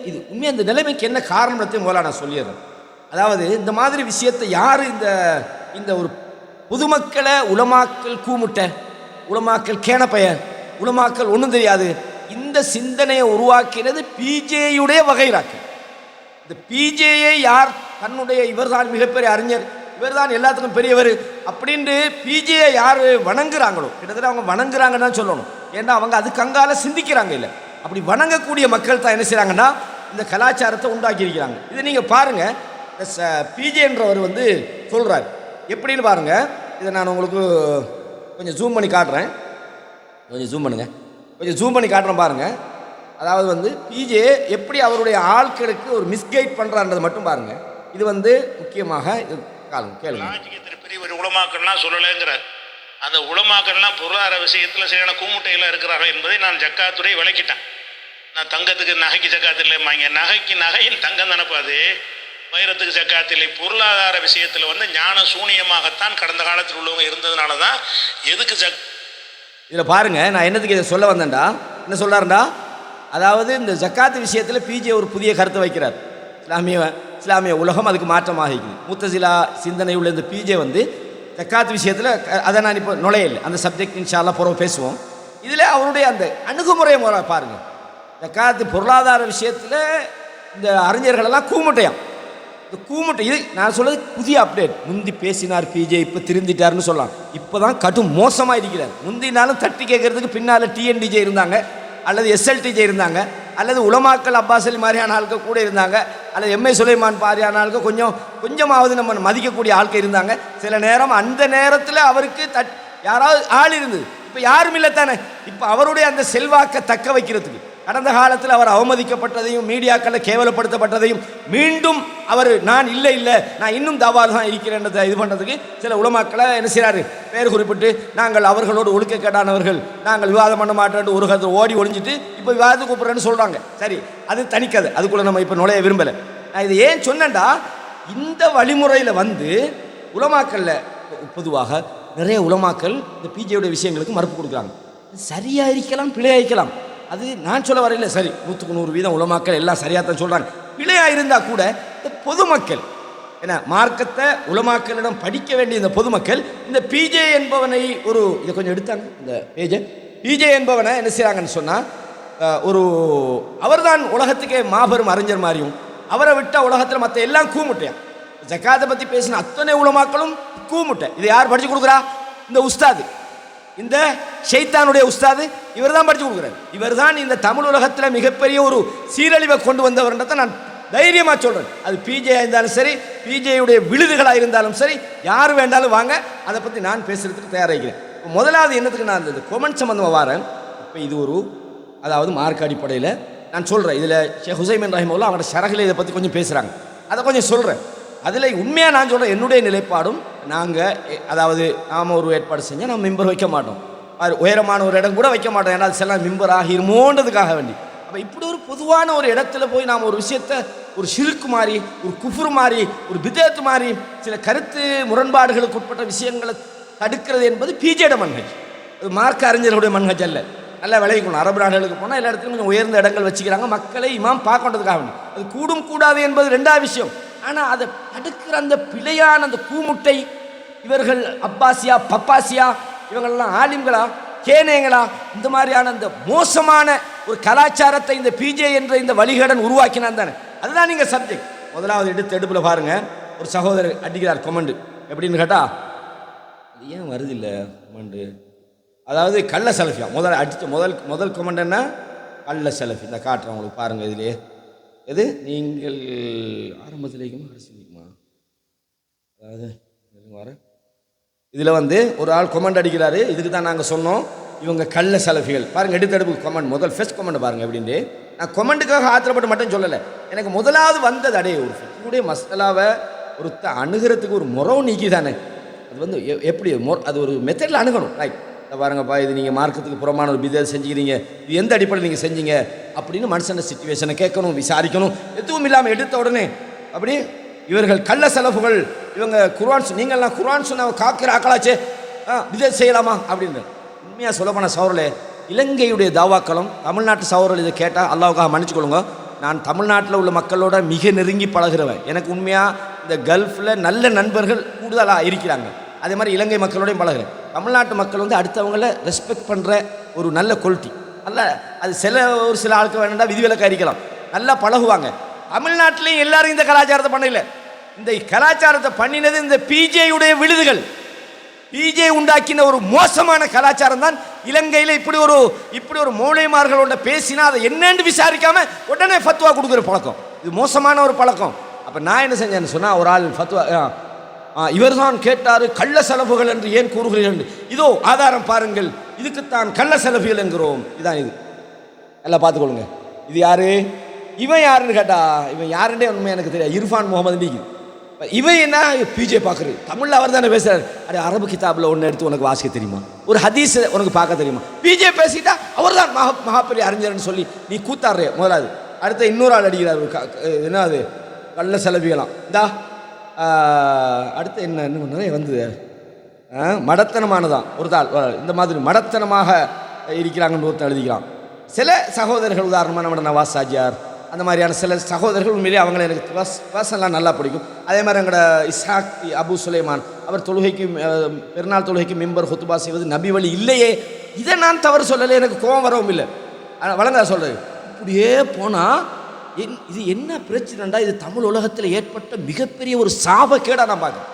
இது உண்மையாக அந்த நிலைமைக்கு என்ன காரணத்தையும் முதல்ல நான் சொல்லிடுறேன். அதாவது இந்த மாதிரி விஷயத்தை யார் இந்த ஒரு பொதுமக்களை உலமாக்கல் கூமுட்ட, உலமாக்கல் கேனப்பைய, உலமாக்கல் ஒன்றும் தெரியாது, இந்த சிந்தனையை உருவாக்கினது பிஜேயுடைய வகைராக்கு. இந்த பிஜேயை யார் தன்னுடைய இவர்தான் மிகப்பெரிய அறிஞர், இவர்தான் எல்லாத்துக்கும் பெரியவர் அப்படின்ட்டு பிஜேயை யார் வணங்குறாங்களோ, கிட்டத்தட்ட அவங்க வணங்குறாங்கன்னு தான் சொல்லணும். ஏன்னா அவங்க அதுக்கு அங்கால சிந்திக்கிறாங்க. இல்லை அப்படி வணங்கக்கூடிய மக்கள் தான் என்ன செய்கிறாங்கன்னா இந்த கலாச்சாரத்தை உண்டாக்கியிருக்கிறாங்க. இதை நீங்கள் பாருங்கள், பிஜேன்றவர் சொல்கிறார் எப்படின்னு பாருங்கள். இதை நான் உங்களுக்கு கொஞ்சம் ஜூம் பண்ணி காட்டுறேன், கொஞ்சம் ஜூம் பண்ணுங்கள், கொஞ்சம் ஜூம் பண்ணி காட்டுறேன் பாருங்கள். அதாவது பிஜே எப்படி அவருடைய ஆட்களுக்கு ஒரு மிஸ்கைட் பண்ணுறான்றது மட்டும் பாருங்கள். இது முக்கியமாக கேளுங்க. பெரிய உலமாக்கள்லாம் சொல்லலைங்கிறார். அந்த உலமாக்கள்லாம் பொருளாதார விஷயத்தில் சரியான கூமுட்டையில் இருக்கிறார்கள் என்பதை நான் ஜக்காத்துடைய விளக்கிட்டேன். நான் தங்கத்துக்கு நகைக்கு ஜக்காத்து இல்லைம்மாங்க, நகைக்கு நகையில் தங்கம் நினைப்பாது, வைரத்துக்கு ஜக்காத்து இல்லை. பொருளாதார விஷயத்தில் ஞான சூனியமாகத்தான் கடந்த காலத்தில் உள்ளவங்க இருந்ததுனால தான் எதுக்கு இதில் பாருங்கள், நான் என்னத்துக்கு இதை சொல்ல வந்தேன்டா, என்ன சொல்கிறாருண்டா, அதாவது இந்த ஜக்காத்து விஷயத்தில் பிஜே ஒரு புதிய கருத்தை வைக்கிறார். இஸ்லாமிய உலகம் அதுக்கு மாற்றமாகிக்குது. முத்தசிலா சிந்தனை உள்ள இந்த பிஜே ஜக்காத்து விஷயத்தில் அதை நான் இப்போ நுழையில்லை, அந்த சப்ஜெக்ட் இன்ஷா அல்லாஹ் பிறகு பேசுவோம். இதில் அவருடைய அந்த அணுகுமுறை முறை பாருங்கள். ஜக்காத்து பொருளாதார விஷயத்தில் இந்த அறிஞர்களெல்லாம் கூமுட்டையாம். இந்த கூமுட்டை இது நான் சொல்கிறது புதிய அப்டேட். முந்தி பேசினார் பிஜே, இப்போ திருந்திட்டார்னு சொல்லலாம். இப்போ தான் கடும் மோசமாக இருக்கிறார். முந்தினாலும் தட்டி கேட்கறதுக்கு பின்னால் டிஎன்டிஜே இருந்தாங்க, அல்லது எஸ்எல்டிஜே இருந்தாங்க, அல்லது உலமாக்கல் அப்பாஸ் அலி மாதிரியான ஆட்கள் கூட இருந்தாங்க, அல்லது எம்ஏ சுலைமான் மாதிரியான ஆட்கள் கொஞ்சமாவது நம்ம மதிக்கக்கூடிய ஆட்கள் இருந்தாங்க. சில நேரம் அந்த நேரத்தில் அவருக்கு யாராவது ஆள் இருந்தது. இப்போ யாரும் இல்லை தானே. இப்போ அவருடைய அந்த செல்வாக்கை தக்க வைக்கிறதுக்கு கடந்த காலத்தில் அவர் அவமதிக்கப்பட்டதையும் மீடியாக்களில் கேவலப்படுத்தப்பட்டதையும் மீண்டும் அவர் நான் இல்லை நான் இன்னும் தாவால் தான் இருக்கிறேன்றதை இது பண்ணுறதுக்கு சில உலமாக்களை என்ன செய்கிறாரு பேர் குறிப்பிட்டு நாங்கள் அவர்களோடு ஒழுக்கக்கேடானவர்கள், நாங்கள் விவாதம் பண்ண மாட்டோம் ஒரு கருத்து ஓடி ஒழிஞ்சிட்டு இப்போ விவாதத்துக்கு கூப்பிட்றேன்னு சொல்கிறாங்க. சரி, அது தனிக்காது, அதுக்குள்ளே நம்ம இப்போ நுழைய விரும்பலை. நான் இதை ஏன் சொன்னேன்டா, இந்த வழிமுறையில் வந்து உலமாக்களில் பொதுவாக நிறைய உலமாக்கள் இந்த பிஜேயுடைய விஷயங்களுக்கு மறுப்பு கொடுக்குறாங்க. சரியாக இருக்கலாம், பிழையாக இருக்கலாம், அது நான் சொல்ல வரையில. சரி, 100% உலமாக்கள் எல்லாம் சரியாக தான் சொல்கிறாங்க. பிழையாக இருந்தால் கூட இந்த பொதுமக்கள் ஏன்னா மார்க்கத்தை உலமாக்களிடம் படிக்க வேண்டிய இந்த பொதுமக்கள் இந்த பிஜே என்பவனை இதை கொஞ்சம் எடுத்தாங்க இந்த பேஜை. பிஜே என்பவனை என்ன செய்கிறாங்கன்னு சொன்னால் அவர்தான் உலகத்துக்கே மாபெரும் அறிஞர் மாதிரியும் அவரை விட்டால் உலகத்தில் மற்ற எல்லாம் கூமுட்டையா. ஜக்காத்தை பற்றி பேசின அத்தனை உலமாக்களும் கூமுட்டை. இதை யார் படித்து கொடுக்குறா? இந்த உஸ்தாது, இந்த ஷைத்தானுடைய உஸ்தாது இவர் தான் படித்து கொடுக்குறாரு. இவர் தான் இந்த தமிழ் உலகத்தில் மிகப்பெரிய ஒரு சீரழிவை கொண்டு வந்தவர்ன்றதை நான் தைரியமாக சொல்கிறேன். அது பிஜே இருந்தாலும் சரி, பிஜேயுடைய விழுதுகளாக இருந்தாலும் சரி, யார் வேண்டாலும் வாங்க, அதை பற்றி நான் பேசுகிறதுக்கு தயாராகிறேன். முதலாவது என்னத்துக்கு நான் இந்த கொமெண்ட் சம்மந்தமாக வரேன். இப்போ இது அதாவது மார்க் அடிப்படையில் நான் சொல்கிறேன். இதில் ஷேக் ஹுசைமின் ரஹிமவுல்லா அவங்களோட ஷரகில் இதை பற்றி கொஞ்சம் பேசுகிறாங்க, அதை கொஞ்சம் சொல்கிறேன். அதில் உண்மையாக நான் சொல்கிறேன், என்னுடைய நிலைப்பாடும் அதாவது நாம் ஒரு ஏற்பாடு செஞ்சால் நம்ம மிம்பர் வைக்க மாட்டோம், உயரமான ஒரு இடம் கூட வைக்க மாட்டோம். ஏன்னா சில மிம்பர் ஆகிருமோன்றதுக்காக வேண்டி. அப்போ இப்படி ஒரு பொதுவான ஒரு இடத்துல போய் நாம் ஒரு விஷயத்தை ஒரு ஷிர்க் மாதிரி, ஒரு குஃப்ர் மாதிரி, ஒரு பிதஅத் மாதிரி, சில கருத்து முரண்பாடுகளுக்கு உட்பட்ட விஷயங்களை தடுக்கிறது என்பது பிஜேட மன்ஹஜ், அது மார்க்க அறிஞர்களுடைய மன்ஹஜ் அல்ல. நல்லா விளைவிக்கணும். அரபு நாடுகளுக்கு போனால் எல்லா இடத்துலையும் கொஞ்சம் உயர்ந்த இடங்கள் வச்சுக்கிறாங்க, மக்களை இமாம் பார்க்கறதுக்காக வேண்டி. அது கூடும் கூடாது என்பது ரெண்டாவது விஷயம். ஆனால் அதை தடுக்கிற அந்த பிழையான அந்த கூமுட்டை இவர்கள் அப்பாசியா பப்பாசியா இவங்கள்லாம் ஆலிம்களா கேனேங்களா, இந்த மாதிரியான அந்த மோசமான ஒரு கலாச்சாரத்தை இந்த பிஜே என்ற இந்த வழிகடன் உருவாக்கினான் தானே. அதுதான் நீங்கள் சப்ஜெக்ட். முதலாவது எடுப்பில் பாருங்கள், ஒரு சகோதரர் அடிக்கிறார் கொமெண்டு. எப்படின்னு கேட்டால், அது ஏன் வருது இல்லை கொமெண்டு, அதாவது கள்ள செலஃபியா முதல் கொமெண்ட் என்ன, கள்ள செலஃபி. இந்த காட்டுறேன் உங்களுக்கு பாருங்கள். இதிலே எது நீங்கள் ஆரம்பத்தில் வைக்குமா கடைசி வைக்குமா, அதாவது வர இதில் ஒரு ஆள் கொமெண்ட் அடிக்கிறாரு. இதுக்கு தான் நாங்கள் சொன்னோம் இவங்க கள்ள செலஃபிகள். பாருங்கள், எடுப்பு கொமெண்ட், முதல் ஃபர்ஸ்ட் கொமெண்ட் பாருங்கள். எப்படின்ட்டு நான் கொமெண்ட்டுக்காக ஆத்திரப்பட்டு மட்டும் சொல்லலை, எனக்கு முதலாவது வந்தது அடைய ஒரு ஃபிக்ஹுடைய மஸ்அலாவை ஒருத்த அணுகிறதுக்கு ஒரு முறை நீக்கி தானே. அது எப்படி அது ஒரு மெத்தடில் அணுகணும். ரைட், பாருங்கப்பா, இது நீங்கள் மார்க்கத்துக்கு புறமான ஒரு பிதஅத் செஞ்சுக்கிறீங்க, இது எந்த அடிப்படையில் நீங்கள் செஞ்சீங்க அப்படின்னு மனுஷன சிச்சுவேஷனை கேட்கணும், விசாரிக்கணும். எதுவும் இல்லாமல் எடுத்த உடனே அப்படி இவர்கள் கள்ள செலவுகள், இவங்க குர்ஆன், நீங்கள்லாம் குர்ஆன் சொன்ன காக்கிற ஆக்களாச்சே, பிதஅத் செய்யலாமா அப்படின்னு. உண்மையாக சொல்லப்போன சகோதரர்களே, இலங்கையுடைய தாவாக்களும் தமிழ்நாட்டு சகோதரர்கள் இதை கேட்டால் அல்லாஹ்வுக்காக மன்னிச்சுக்கொள்ளுங்க. நான் தமிழ்நாட்டில் உள்ள மக்களோட மிக நெருங்கி பழகிறவன். எனக்கு உண்மையாக இந்த கல்ஃபில் நல்ல நண்பர்கள் கூடுதலாக இருக்கிறாங்க. அதே மாதிரி இலங்கை மக்களோடையும் பழகிறேன். தமிழ்நாட்டு மக்கள் அடுத்தவங்கள ரெஸ்பெக்ட் பண்ணுற ஒரு நல்ல குவாலிட்டி அல்ல. அது ஒரு சில ஆட்கள் வேணும்னா விதிவிலக்காக இருக்கலாம், நல்லா பழகுவாங்க. தமிழ்நாட்டிலையும் எல்லாரும் இந்த கலாச்சாரத்தை பண்ணல. இந்த கலாச்சாரத்தை பண்ணினது இந்த பிஜேயுடைய விழுதுகள். பிஜே உண்டாக்கின ஒரு மோசமான கலாச்சாரம் தான் இலங்கையில். இப்படி ஒரு மூளைமார்களோட பேசினா அதை என்னன்னு விசாரிக்காம உடனே ஃபத்வா கொடுக்குற பழக்கம், இது மோசமான ஒரு பழக்கம். அப்போ நான் என்ன செஞ்சேன்னு சொன்னால், ஒரு ஆள் ஃபத்வா இவர் தான் கேட்டார் கள்ள செலவுகள் என்று ஏன் கூறுகிறீர்கள், இதோ ஆதாரம் பாருங்கள், இதுக்குத்தான் கள்ள செலவுகள் என்கிறோம். இதான் இது, எல்லாம் பார்த்துக்கொள்ளுங்க. இது யாரு, இவன் யாருன்னு கேட்டா, இவன் யாருன்னே உண்மை எனக்கு தெரியாது. இர்ஃபான் முகமது நீங்க இவன் என்ன பிஜே பார்க்குறது, தமிழில் அவர் தானே பேசுறாரு. அरे அரபு கிதாபில் ஒன்று எடுத்து உனக்கு வாசிக்க தெரியுமா, ஒரு ஹதீஸ் உனக்கு பார்க்க தெரியுமா, பிஜே பேசிட்டா அவர் தான் மகாபெரிய அறிஞர்னு சொல்லி நீ கூத்தாடுற. முதலாவது அடுத்த இன்னொரு ஆள் அடிக்கிறார், என்ன அது கள்ள செலவிகளாம். இந்தா அடுத்து என்ன நிறைய வந்தது, மடத்தனமானதான் ஒரு தாள், இந்த மாதிரி மடத்தனமாக இருக்கிறாங்கன்னு ஒருத்தர் எழுதிக்கிறான். சில சகோதரர்கள், உதாரணமாக நம்ம நவாஸ் சாஜியார், அந்த மாதிரியான சில சகோதரர்கள் உண்மையிலே அவங்களை எனக்கு பர்சனலாக நல்லா பிடிக்கும். அதே மாதிரி எங்களோட இஸ்ஹாக் அபு சுலைமான், அவர் தொழுகைக்கு பெருநாள் தொழுகைக்கு மிம்பர் ஹுத்துபா செய்வது நபி வழி இல்லையே. இதை நான் தவறு சொல்லலை, எனக்கு கோபம் வரவும் இல்லை. வழங்க சொல்கிறது இப்படியே போனால் இது என்ன பிரச்சனைடா, இது தமிழ் உலகத்தில் ஏற்பட்ட மிகப்பெரிய ஒரு சாபக்கேடாக நான் பார்க்குறேன்.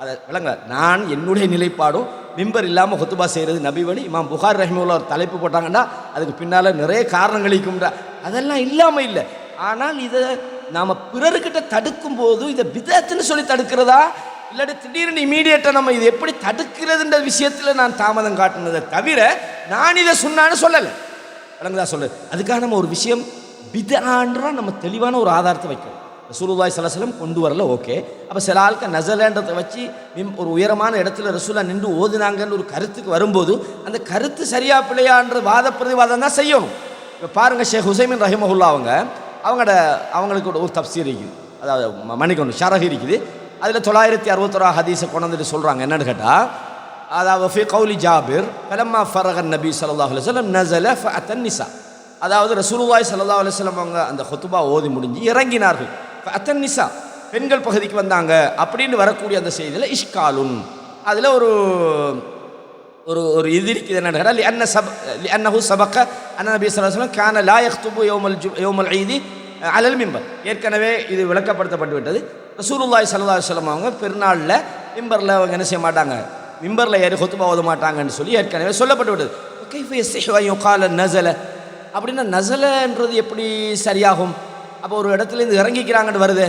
அதை விளங்க, நான் என்னுடைய நிலைப்பாடும் மிம்பர் இல்லாமல் ஹுத்துபா செய்கிறது நபி வழி. இமாம் புகார் ரஹிமஹுல்லாஹ் ஒரு தலைப்பு போட்டாங்கன்னா அதுக்கு பின்னால் நிறைய காரணங்கள் இருக்கும்டா, அதெல்லாம் இல்லாமல் இல்லை. ஆனால் இதை நாம் பிறர்கிட்ட தடுக்கும் போது இதை பிதஅத்னு சொல்லி தடுக்கிறதா, இல்லாட்டி திடீர்னு இமீடியட்டாக நம்ம இது எப்படி தடுக்கிறதுன்ற விஷயத்தில் நான் தாமதம் காட்டினதை தவிர நான் இதை சொன்னான்னு சொல்லலை. விளங்குதா சொல்லு. அதுக்காக நம்ம ஒரு விஷயம் பித்ஆன்றா நம்ம தெளிவான ஒரு ஆதாரத்தை வைக்கணும். ரசூலுல்லாஹி ஸல்லல்லாஹு அலைஹி வஸல்லம் கொண்டு வரல, ஓகே. அப்போ சில ஆட்கள் நஸலன்றதை வச்சு ஒரு உயரமான இடத்துல ரசூலா நின்று ஓதுனாங்கன்னு ஒரு கருத்துக்கு வரும்போது அந்த கருத்து சரியா பிள்ளையான்ற வாத பிரதிவாதம் தான் செய்யணும். இப்போ பாருங்கள், ஷேக் ஹுசைமின் ரஹிமஹுல்லா அவங்களுக்கு ஒரு தப்சீர் இருக்குது, அதாவது மணிக்கொண்டு ஷரஹ் இருக்குது. அதில் 961 ஹதீஸை கொண்டு வந்துட்டு சொல்கிறாங்க. என்னன்னு கேட்டால், அதாவது ஃபி கௌலி ஜாபிர் ஃபலம்மா ஃபரகன் நபி ஸல்லல்லாஹு அலைஹி வஸல்லம் நஸல ஃபஅத்தன் நிஸா, அதாவது ரசூலுல்லாஹி ஸல்லல்லாஹு அலைஹி வஸல்லம் அவங்க அந்த ஹுத்பா ஓதி முடிஞ்சு இறங்கினார்கள். ஃபஅத்தன் நிஸா, பெண்கள் பகுதிக்கு வந்தாங்க அப்படின்னு வரக்கூடிய அந்த செய்தியில் இஷ்காலுன், அதில் ஒரு ஒரு ஒரு இது இருக்குது. என்னன்னு கேட்டால் லிஅன்னஹு சபக அன்ன நபி ஸல்லல்லாஹு அலைஹி வஸல்லம் கான லா யக்துபு யௌமல் ஈதி அலல் மிம்பர். ஏற்கனவே இது விளக்கப்பட்டு விட்டது. ரசூலுல்லாஹி ஸல்லல்லாஹு அலைஹி வஸல்லம் அவங்க பெருநாளில் மிம்பரில் அவங்க என்ன செய்ய மாட்டாங்க, மிம்பரில் ஏறி ஹுத்பா ஓத மாட்டாங்கன்னு சொல்லி ஏற்கனவே சொல்லப்பட்டு விட்டது. கைஃப யஸ்ஸிஹு அன் யுகால நஸல, அப்படின்னா நஸலன்றது எப்படி சரியாகும்? அப்போ ஒரு இடத்துலேருந்து இறங்கிக்கிறாங்கன்னு வருது.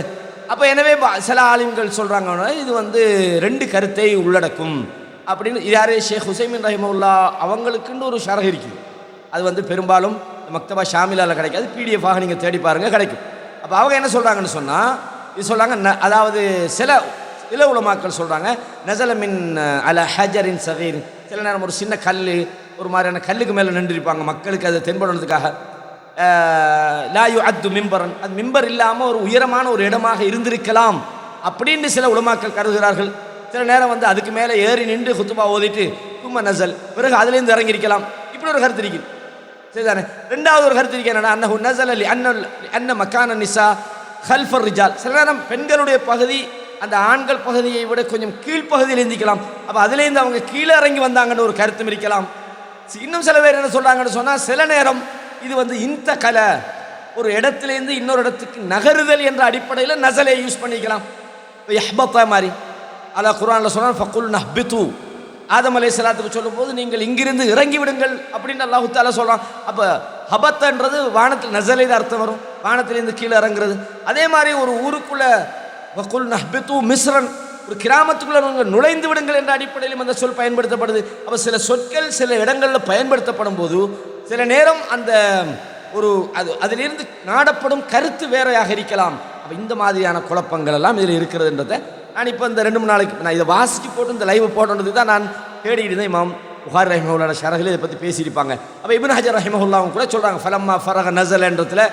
அப்போ எனவே சில ஆலிம்கள் சொல்கிறாங்கன்னா இது வந்து 2 கருத்தை உள்ளடக்கும் அப்படின்னு. யாரே ஷேக் ஹுசைமின் ரஹிமஹுல்லா அவங்களுக்குன்னு ஒரு ஷரஹ் இருக்குது. அது வந்து பெரும்பாலும் மக்தபா ஷாமிலாவில் கிடைக்காது, பிடிஎஃபாக நீங்கள் தேடி பாருங்கள், கிடைக்கும். அப்போ அவங்க என்ன சொல்கிறாங்கன்னு சொன்னால், இது சொல்கிறாங்க, அதாவது சில உலமாக்கள் சொல்கிறாங்க நஸல மின் அல ஹஜரின் சகீர், சில நேரம் ஒரு சின்ன கல், ஒரு மாதிரியான கல்லுக்கு மேலே நின்றுருப்பாங்க, மக்களுக்கு அதை தென்படுறதுக்காக. லா யுஅத்து மிம்பரன், அது மிம்பர் இல்லாமல் ஒரு உயரமான ஒரு இடமாக இருந்திருக்கலாம் அப்படின்னு சில உலமாக்கள் கருதுகிறார்கள். சில நேரம் வந்து அதுக்கு மேலே ஏறி நின்று ஹுத்பா ஓதிட்டு தும்ம நஸல், பிறகு அதுலேருந்து இறங்கியிருக்கலாம், இப்படி ஒரு கருத்து இருக்குது. சரிதானே? ரெண்டாவது ஒரு கருத்து இருக்கு, என்னன்னா அன்னஹு நஸல அன்ன மக்கான நிஸா ஹல்ஃபர் ரிஜால், சில நேரம் பெண்களுடைய பகுதி அந்த ஆண்கள் பகுதியை விட கொஞ்சம் கீழ்ப்பகுதியில் இருந்திக்கலாம், அப்போ அதுலேருந்து அவங்க கீழே இறங்கி வந்தாங்கன்னு ஒரு கருத்தும் இருக்கலாம். இன்னும் சில பேர் என்ன சொல்கிறாங்கன்னு சொன்னால், சில நேரம் இது வந்து இந்த கலை ஒரு இடத்துலேருந்து இன்னொரு இடத்துக்கு நகருதல் என்ற அடிப்படையில் நஸலை யூஸ் பண்ணிக்கலாம். இப்போ யஹ்பத்தா மாதிரி அல்லா குர்ஆனில் சொன்னால் ஃபகுல் நஹ்பித்து, ஆதம் அலைஹிஸ்ஸலாத்துக்கு சொல்லும்போது நீங்கள் இங்கிருந்து இறங்கி விடுங்கள் அப்படின்னு அல்லாஹ் தஆலா சொல்கிறான். அப்போ ஹபத்தன்றது வானத்தில் நஸலை தான் அர்த்தம் வரும், வானத்திலேருந்து கீழே இறங்குறது. அதே மாதிரி ஒரு ஊருக்குள்ளே ஃபகுல் நஹ்பித்து மிஸ்ரன், ஒரு கிராமத்துக்குள்ளே நீங்கள் நுழைந்து விடுங்கள் என்ற அடிப்படையிலும் அந்த சொல் பயன்படுத்தப்படுது. அப்போ சில சொற்கள் சில இடங்களில் பயன்படுத்தப்படும் போது சில நேரம் அந்த ஒரு அதிலிருந்து நாடப்படும் கருத்து வேறையாக இருக்கலாம். அப்போ இந்த மாதிரியான குழப்பங்கள் எல்லாம் இதில் இருக்கிறதுன்றதை நான் இப்போ இந்த 2-3 நாளைக்கு நான் இதை வாசித்து போட்டு இந்த லைவ் போட்டோன்றது தான் நான் தேடிட்டு இருந்தேன். இமாம் புகாரி ரஹிமஹுல்லா ஷரஹில் இதை பற்றி பேசியிருப்பாங்க. அப்போ இப்னு ஹஜர் ரஹிமஹுல்லாவும் கூட சொல்கிறாங்க ஃபலம்மா ஃபரக நஸலன்றதுல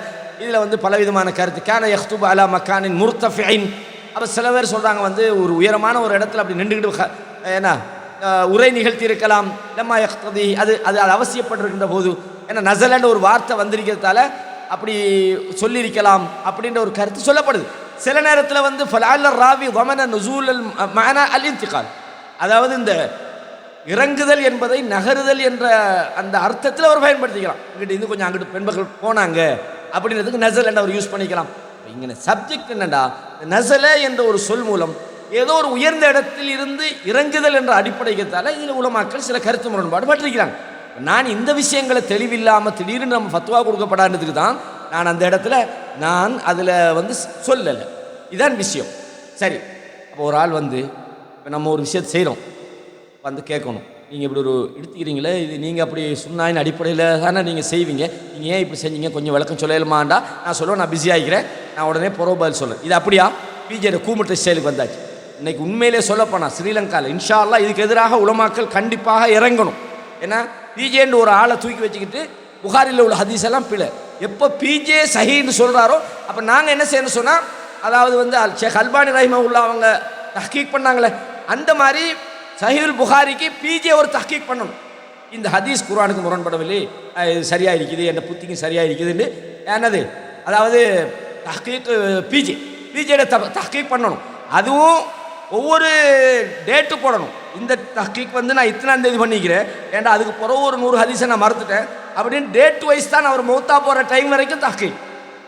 இதில் வந்து பலவிதமான கருத்து. கான யக்துபு அலா மக்கானின் முர்தஃபிஇன், அப்போ சில பேர் சொல்கிறாங்க வந்து ஒரு உயரமான ஒரு இடத்துல அப்படி நின்றுக்கிட்டு ஏன்னா உரை நிகழ்த்தி இருக்கலாம். லம்மா யக்ததி, அது அவசியப்பட்டிருக்கின்ற போது, ஏன்னா நஸலன்ற ஒரு வார்த்தை வந்திருக்கிறதால அப்படி சொல்லியிருக்கலாம் அப்படின்ற ஒரு கருத்து சொல்லப்படுது. சில நேரத்தில் வந்து ஃபலஅல்ல ராவி வமன நுசூல் மஅனா அல் இன்திகால், அதாவது இந்த இறங்குதல் என்பதை நகருதல் என்ற அந்த அர்த்தத்தில் அவர் பயன்படுத்திக்கலாம். இங்கிட்ட இருந்து கொஞ்சம் அங்கிட்டு பெண்கள் போனாங்க அப்படின்றதுக்கு நஸல் என்ற அவர் யூஸ் பண்ணிக்கலாம். இங்கே சப்ஜெக்ட் என்னடா, நஸல என்ற ஒரு சொல் மூலம் ஏதோ ஒரு உயர்ந்த இடத்தில் இருந்து இறங்குதல் என்ற அடிப்படைத்தால் இதில் உலமாக்கள் சில கருத்து முரண்பாடு பட்டிருக்கிறாங்க. நான் இந்த விஷயங்களை தெளிவில்லாமல் திடீர்னு நம்ம ஃபத்வா கொடுக்கப்படாததுக்கு தான் நான் அந்த இடத்துல நான் அதில் வந்து சொல்லலை. இதான் விஷயம். சரி, அப்போ ஒரு ஆள் வந்து இப்போ நம்ம ஒரு விஷயத்தை செய்கிறோம், வந்து கேட்கணும், நீங்கள் இப்படி ஒரு எடுத்துக்கிறீங்களே, இது நீங்கள் அப்படி சொன்னாயின் அடிப்படையில் தானே நீங்கள் செய்வீங்க, நீங்கள் ஏன் இப்படி செஞ்சீங்க, கொஞ்சம் விளக்கம் சொல்லலுமாண்டா நான் சொல்லுவேன், நான் பிஸி ஆகிக்கிறேன், நான் உடனே பதில் சொல்கிறேன். இது அப்படியா பிஜேட கூமுட்ட ஸ்டைலுக்கு வந்தாச்சு. இன்றைக்கி உண்மையிலே சொல்லப்போனால் ஸ்ரீலங்காவில் இன்ஷா அல்லாஹ் இதுக்கு எதிராக உலமாக்கள் கண்டிப்பாக இறங்கணும். ஏன்னா பிஜேன்னு ஒரு ஆளை தூக்கி வச்சுக்கிட்டு புகாரில் உள்ள ஹதீஸ் எல்லாம் பிழை. எப்போ பிஜே சஹீன்னு சொல்கிறாரோ அப்போ நாங்கள் என்ன செய்யணும் சொன்னால், அதாவது வந்து ஷேக் அல்பானி ரஹிமஹுல்லா அவங்க தஹ்கீக் பண்ணாங்களே, அந்த மாதிரி சஹீஹுல் புகாரிக்கு பிஜே ஒரு தஹ்கீக் பண்ணணும். இந்த ஹதீஸ் குர்ஆனுக்கு முரண்படவில்லை, இது சரியாக இருக்குது, என் புத்திக்கும் சரியாக இருக்குதுன்னு என்னது, அதாவது தஹ்கீக் பிஜேட தஹ்கீக் பண்ணணும். அதுவும் ஒவ்வொரு டேட்டு போடணும். இந்த தஹ்கீக் வந்து நான் இத்தனாம் தேதி பண்ணிக்கிறேன், ஏன்டா அதுக்கு பிறகு ஒரு 100 ஹதீஸை நான் மறுத்துட்டேன் அப்படின்னு டேட் வைஸ் தான் அவர் மௌத்தா போகிற டைம் வரைக்கும் தஹ்கீக்.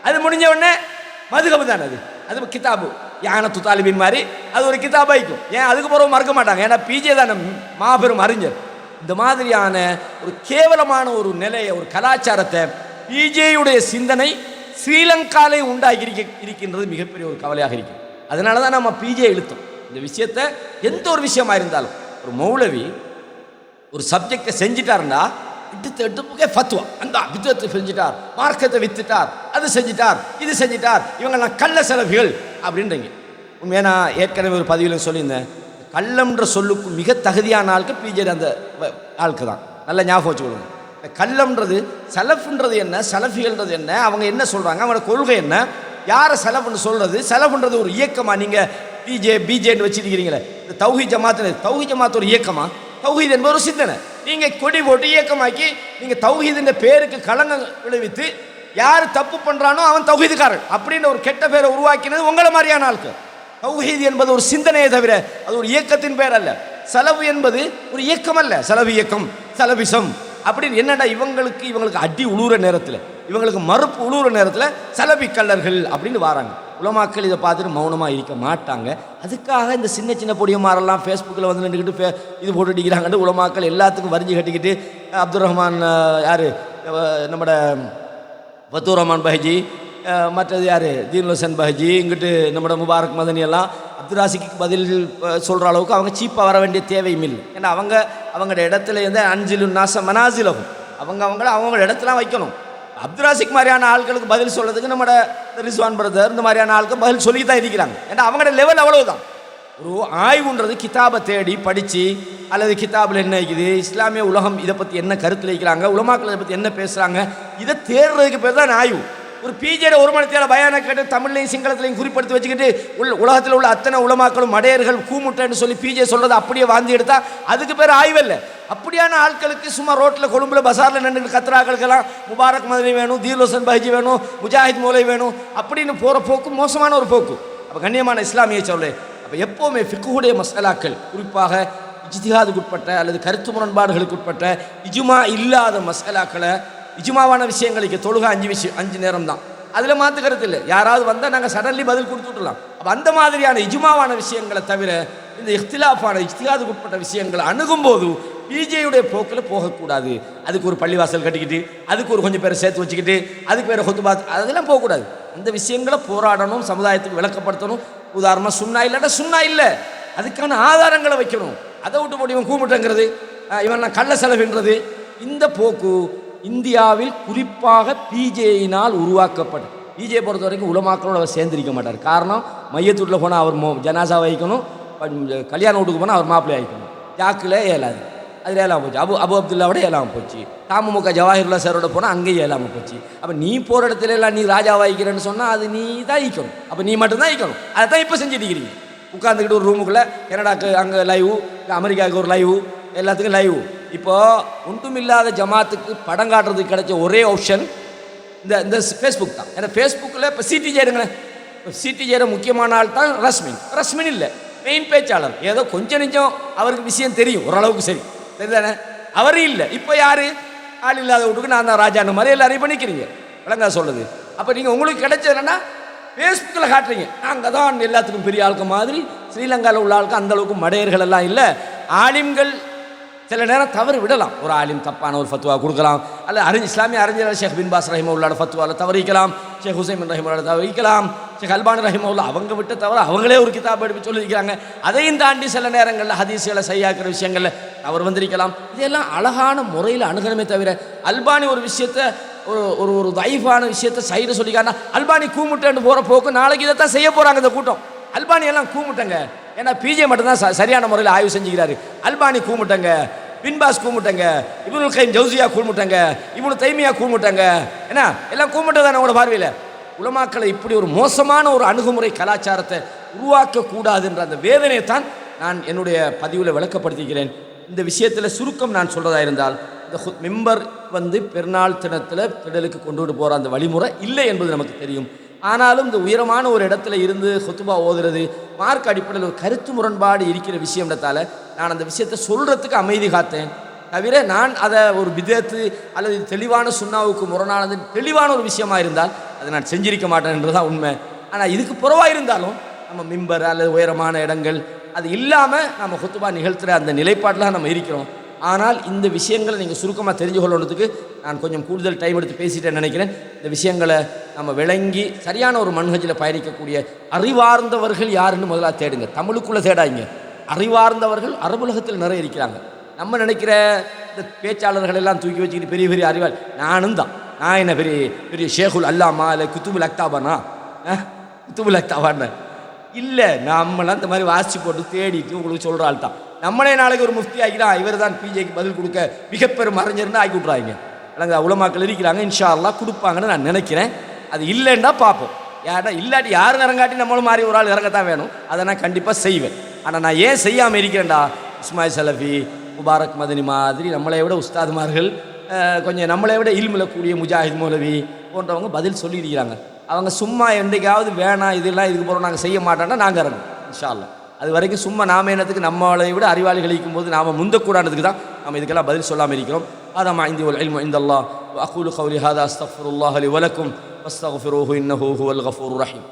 அது முடிஞ்ச உடனே மதுகபு தானே, அது கிதாபு யானத்து தாலிபின் மாதிரி அது ஒரு கிதாபாய்க்கும். ஏன் அதுக்கு பிறகு மறக்க மாட்டாங்க, ஏன்னா பிஜே தானே மாபெரும் அறிஞர். இந்த மாதிரியான ஒரு கேவலமான ஒரு நிலையை, ஒரு கலாச்சாரத்தை பிஜேயுடைய சிந்தனை ஸ்ரீலங்காவில் உண்டாகி இருக்கின்றது மிகப்பெரிய ஒரு கவலையாக இருக்குது. அதனால தான் நம்ம பிஜே இழுத்தோம். இந்த விஷயத்தை எந்த ஒரு விஷயமா இருந்தாலும் ஒரு மௌலவி ஒரு சப்ஜெக்டை செஞ்சிட்டாருன்னா எடுத்து ஃபத்வா, அந்த விதத்தை செஞ்சிட்டார், மார்க்கத்தை வித்துட்டார், அது செஞ்சிட்டார், இது செஞ்சிட்டார், இவங்கெல்லாம் கள்ள செலவிகள் அப்படின்றீங்க. உண்மையாக நான் ஏற்கனவே ஒரு பதிவில் சொல்லியிருந்தேன், கள்ளம்ன்ற சொல்லுக்கு மிக தகுதியான ஆளுக்கு பிஜேடி அந்த ஆளுக்கு தான். நல்லா ஞாபகம் வச்சுக்கொள்ளுங்க. கள்ளம்ன்றது சலஃப்ன்றது என்ன, சலஃபிகள்ன்றது என்ன, அவங்க என்ன சொல்கிறாங்க, அவங்களோட கொள்கை என்ன, யாரை செலவுன்னு சொல்கிறது. செலவுன்றது ஒரு இயக்கமா? நீங்கள் பிஜேன்னு வச்சுருக்கிறீங்களே, இந்த தௌஹீத் ஜமாத் ஒரு இயக்கமா? தௌஹீத் என்பது ஒரு சிந்தனை. நீங்கள் கொடி போட்டு இயக்கமாக்கி நீங்கள் தௌஹீதுன்ற பேருக்கு களங்கம் விளைவித்து யார் தப்பு பண்ணுறானோ அவன் தௌஹீதுக்காரன் அப்படின்ற ஒரு கெட்ட பேரை உருவாக்கினது உங்களை மாதிரியான ஆளுக்கு. தௌஹீத் என்பது ஒரு சிந்தனையை தவிர அது ஒரு இயக்கத்தின் பேர் அல்ல. செலவு என்பது ஒரு இயக்கம் அல்ல. செலவு இயக்கம், செலவிசம் அப்படின்னு என்னடா இவங்களுக்கு அடி உழுவுற நேரத்தில், இவங்களுக்கு மறுப்பு உழுவுற நேரத்தில் செலவி கல்லர்கள் அப்படின்னு வராங்க. உலமாக்கள் இதை பார்த்துட்டு மௌனமாக இருக்க மாட்டாங்க. அதுக்காக இந்த சின்ன சின்ன பொடியமாரெல்லாம் ஃபேஸ்புக்கில் வந்து நின்றுக்கிட்டு இது போட்டுட்டிக்கிறாங்கன்னு உலமாக்கள் எல்லாத்துக்கும் வரிஞ்சு கட்டிக்கிட்டு அப்துல் ரஹ்மான் யார் நம்மட ஃபத்தூர் ரஹ்மான் பஹஜி, மற்றது யார் தீனுல் ஹசன் பஹஜி, இங்கிட்டு நம்மட முபாரக் மதனி எல்லாம் அப்துல் ராசிக்கு பதில் சொல்கிற அளவுக்கு அவங்க சீப்பாக வர வேண்டிய தேவையும் இல்லை. ஏன்னா அவங்களோட இடத்துல இருந்து அஞ்சிலு நாச மனாசிலகும் அவங்கள இடத்துலாம் வைக்கணும். அப்துல் ராசிக் மாதிரியான ஆட்களுக்கு பதில் சொல்கிறதுக்கு நம்மட ரிஸ்வான் பிரதர் இந்த மாதிரியான ஆட்கள் பதில் சொல்லி தான் இருக்கிறாங்க. ஏன்னா அவங்களோட லெவல் அவ்வளவுதான். ஒரு ஆய்வுன்றது கிதாபை தேடி படித்து அல்லது கிதாபில் என்ன இருக்குது, இஸ்லாமிய உலகம் இதை பற்றி என்ன கருத்தில் வைக்கிறாங்க, உலமாக்கள் இதை பற்றி என்ன பேசுகிறாங்க, இதை தேடுறதுக்கு பேர் தான் ஆய்வு. ஒரு பிஜேட ஒரு மணி நேரம் பயானை கேட்டு தமிழ்லையும் சிங்களத்திலையும் குறிப்பிடுத்தி வச்சுக்கிட்டு உலகத்தில் உள்ள அத்தனை உலமாக்களும் மடையர்கள் கூமுட்டைன்னு சொல்லி பிஜே சொல்கிறது அப்படியே வாந்தி எடுத்தால் அதுக்கு பேர் ஆய்வு இல்லை. அப்படியான ஆட்களுக்கு சும்மா ரோட்டில் கொழும்புல பசாரில் நின்று கத்துறாக்களுக்கெல்லாம் முபாரக் மதனி வேணும், தீனுல் ஹசன் பஹஜி வேணும், முஜாஹித் மௌலை வேணும் அப்படின்னு போகிற போக்கு மோசமான ஒரு போக்கு. அப்போ கண்ணியமான இஸ்லாமிய சொல்லே, அப்போ எப்போவுமே ஃபிக்குடைய மசாலாக்கள் குறிப்பாக இஜ்திஹாதுக்கு உட்பட்ட அல்லது கருத்து முரண்பாடுகளுக்கு உட்பட்ட இஜுமா இல்லாத மசாலாக்களை, இஜுமாவான விஷயங்களுக்கு தொழுக 5 நேரம் தான், அதில் மாற்று கருத்து இல்லை. யாராவது வந்தால் நாங்கள் சடன்லி பதில் கொடுத்துட்லாம். அப்போ அந்த மாதிரியான இஜுமாவான விஷயங்களை தவிர இந்த இஃப்திலாஃபான இஜ்திஹாதுக்கு உட்பட்ட விஷயங்களை அணுகும்போது பிஜேயுடைய போக்கில் போகக்கூடாது. அதுக்கு ஒரு பள்ளிவாசல் கட்டிக்கிட்டு அதுக்கு ஒரு கொஞ்சம் பேரை சேர்த்து வச்சுக்கிட்டு அதுக்கு பேர் ஹுத்பாத் அதெல்லாம் போகக்கூடாது. அந்த விஷயங்களை போராடணும், சமுதாயத்துக்கு விளக்கப்படுத்தணும். உதாரணமாக சுன்னா இல்லாட்டா சுன்னா இல்லை, அதுக்கான ஆதாரங்களை வைக்கணும். அதை விட்டு போட்டு இவன் கூப்பிட்டுங்கிறது, இவன் நான் கள்ள செலவுன்றது, இந்த போக்கு இந்தியாவில் குறிப்பாக பிஜேயினால் உருவாக்கப்படும். பிஜே பொறுத்த வரைக்கும் உலமாக்களோடு அவர் சேர்ந்திருக்க மாட்டார். காரணம், மையத்தூட்டில் போனால் அவர் ஜனாசா வைக்கணும், கல்யாண வீட்டுக்கு போனால் அவர் மாப்பிள்ளை வைக்கணும். ஜாக்கில் ஏலாது, அதில் ஏலாமல் போச்சு. அபு அப்துல்லாவோட ஏலாமல் போச்சு. தமுக ஜவாஹிருல்லா சாரோட போனால் அங்கேயும் ஏலாமல் போச்சு. அப்போ நீ போகிற இடத்துல எல்லாம் நீ ராஜா வாய்க்கிறேன்னு சொன்னால் அது நீ தான் ஈக்கணும். அப்போ நீ மட்டும்தான் ஈக்கணும். அதை தான் இப்போ செஞ்சுட்டு இருக்கிறீங்க. உட்காந்துக்கிட்டு ஒரு ரூமுக்குள்ளே கனடாக்கு அங்கே லைவு, அமெரிக்காவுக்கு ஒரு லைவு, எல்லாத்துக்கும் லைவு. இப்போது ஒன்றுமில்லாத ஜமாத்துக்கு படம் காட்டுறதுக்கு கிடைச்ச ஒரே ஆப்ஷன் இந்த ஃபேஸ்புக் தான். ஏன்னா ஃபேஸ்புக்கில் இப்போ சிடி ஜெயருங்களேன், இப்போ சிடி ஜெயர முக்கியமான ஆள் தான் ரஸ்மின் இல்லை, மெயின் பேச்சாளர். ஏதோ கொஞ்சம் நெஞ்சம் அவருக்கு விஷயம் தெரியும், ஓரளவுக்கு சரி தெரியுதானே, அவரும் இல்லை. இப்போ யார் ஆள் இல்லாத வீட்டுக்கு நான் தான் ராஜான மாதிரி எல்லாரையும் பண்ணிக்கிறீங்க. விளங்கா சொல்லுது. அப்போ நீங்கள் உங்களுக்கு கிடைச்சது என்னன்னா ஃபேஸ்புக்கில் காட்டுறீங்க, நாங்கள் தான் எல்லாத்துக்கும் பெரிய ஆளுக்கு மாதிரி. ஸ்ரீலங்காவில் உள்ள ஆளுக்கு அந்தளவுக்கு மடையர்கள் எல்லாம் இல்லை. ஆலிம்கள் சில நேரம் தவறு விடலாம். ஒரு ஆலிம் தப்பான ஒரு ஃபத்வா கொடுக்கலாம், அல்லது இஸ்லாமிய அறிஞர் ஷேக் பின் பாஸ் ரஹிமவுல்லாட ஃபத்வாவில் தவறிக்கலாம், ஷேக் ஹுசைன் பின் ரஹிமவுல்லா தவறிக்கலாம், ஷேக் அல்பானி ரஹிமவுல்லா அவங்க விட்ட தவிர அவங்களே ஒரு கிதாப் எடுத்து சொல்லியிருக்கிறாங்க. அதையும் தாண்டி சில நேரங்களில் ஹதீஸ்களை செய்யாக்கிற விஷயங்களில் அவர் வந்திருக்கலாம். இதெல்லாம் அழகான முறையில் அணுகணுமே தவிர அல்பானி ஒரு விஷயத்தை ஒரு ஒரு தைஃபான விஷயத்தை சைடு சொல்லிக்காருன்னா அல்பானி கூமுட்டேன்னு போகிற போக்கு நாளைக்கு இதைத்தான் செய்ய போகிறாங்க இந்த கூட்டம். அல்பானி எல்லாம் கூமுட்டங்க, ஏன்னா பிஜே மட்டும்தான் சரியான முறையில் ஆய்வு செஞ்சுக்கிறாரு. அல்பானி கூமுட்டங்க, பின்பாஸ் கூமுட்டங்க, இப்னுல் கைம் ஜௌசியா கூமுட்டங்க, இப்னு தைமியா கூமுட்டங்க, ஏன்னா எல்லாம் கூமுட்டதானே உங்களோட பார்வையில். உலமாக்களை இப்படி ஒரு மோசமான ஒரு அணுகுமுறை கலாச்சாரத்தை உருவாக்கக்கூடாதுன்ற அந்த வேதனையை தான் நான் என்னுடைய பதிவில் விளக்கப்படுத்திக்கிறேன். இந்த விஷயத்தில் சுருக்கம் நான் சொல்கிறதா இருந்தால், இந்த மெம்பர் பெருநாள் திடலுக்கு கொண்டு போகிற அந்த வழிமுறை இல்லை என்பது நமக்கு தெரியும். ஆனாலும் இந்த உயரமான ஒரு இடத்துல இருந்து ஹுத்பா ஓதுறது மார்க் அடிப்படையில் ஒரு கருத்து முரண்பாடு இருக்கிற விஷயம்ன்றதால நான் அந்த விஷயத்தை சொல்கிறதுக்கு அமைதி காத்தேன். தவிர நான் அதை ஒரு பிதத்து அல்லது தெளிவான சுன்னாவுக்கு முரணானது தெளிவான ஒரு விஷயமா இருந்தால் அதை நான் செஞ்சிருக்க மாட்டேன் என்றுதான் உண்மை. ஆனால் இதுக்கு புறவாக இருந்தாலும் நம்ம மிம்பர் அல்லது உயரமான இடங்கள் அது இல்லாமல் நம்ம ஹுத்பா நிகழ்த்துகிற அந்த நிலைப்பாட்டில் நம்ம இருக்கிறோம். ஆனால் இந்த விஷயங்களை நீங்கள் சுருக்கமாக தெரிஞ்சு கொள்ளுறதுக்கு நான் கொஞ்சம் கூடுதல் டைம் எடுத்து பேசிட்டேன்னு நினைக்கிறேன். இந்த விஷயங்களை நம்ம விளங்கி சரியான ஒரு மன்ஹஜில் பயணிக்கக்கூடிய அறிவார்ந்தவர்கள் யாருன்னு முதல்ல தேடுங்க. தமிழுக்குள்ளே தேடாங்க. அறிவார்ந்தவர்கள் அரபுலகத்தில் நிறைய இருக்கிறாங்க. நம்ம நினைக்கிற இந்த பேச்சாளர்கள் எல்லாம் தூக்கி வச்சுக்கிட்டு பெரிய பெரிய அறிவாள் நானும் தான். நான் என்ன பெரிய பெரிய ஷேகுல் அல்லாமா இல்லை குத்துபுல் அக்தாபானா குத்துபுல் அக்தாபான்னு இல்லை. நம்மளாம் இந்த மாதிரி வாசிச்சு போட்டு தேடிட்டு உங்களுக்கு சொல்கிற ஆள் தான். நம்மளே நாளைக்கு ஒரு முஃப்தி ஆகிக்கலாம், இவர் தான் பிஜேக்கு பதில் கொடுக்க மிகப்பெரும் அறிஞர்னு ஆக்கி விட்றாங்க. எனக்கு உலமாக்கள் இருக்கிறாங்க, இன்ஷா அல்லாஹ் கொடுப்பாங்கன்னு நான் நினைக்கிறேன். அது இல்லைன்னா பார்ப்போம். யார்டா இல்லாட்டி யாரும் இறங்காட்டி நம்மளும் மாதிரி ஒரு ஆள் இறங்கத்தான் வேணும். அதை நான் கண்டிப்பாக செய்வேன். ஆனால் நான் ஏன் செய்யாமல் இருக்கிறேன்டா, இஸ்மாயில் சலஃபி, முபாரக் மதனி மாதிரி நம்மளை விட உஸ்தாதுமார்கள், கொஞ்சம் நம்மளை விட இல்மில் கூடிய முஜாஹித் மௌலவி போன்றவங்க பதில் சொல்லியிருக்கிறாங்க. அவங்க சும்மா என்றைக்காவது வேணாம் இதெல்லாம் இதுக்கு போகிறோம் நாங்கள் செய்ய மாட்டோம்னா நாங்கள் இறங்கும் இன்ஷா அல்லாஹ். அது வரைக்கும் சும்மா நாம என்னத்துக்கு நம்மளை விட அறிவாளிகள் இருக்கும்போது நாம் முந்தக்கூடாதுக்கு தான் நம்ம இதுக்கெல்லாம் பதில் சொல்லாமல் இருக்கிறோம். هذا ما عندي والعلم عند الله وأقول قولي هذا أستغفر الله لي ولكم فاستغفروه إنه هو الغفور الرحيم.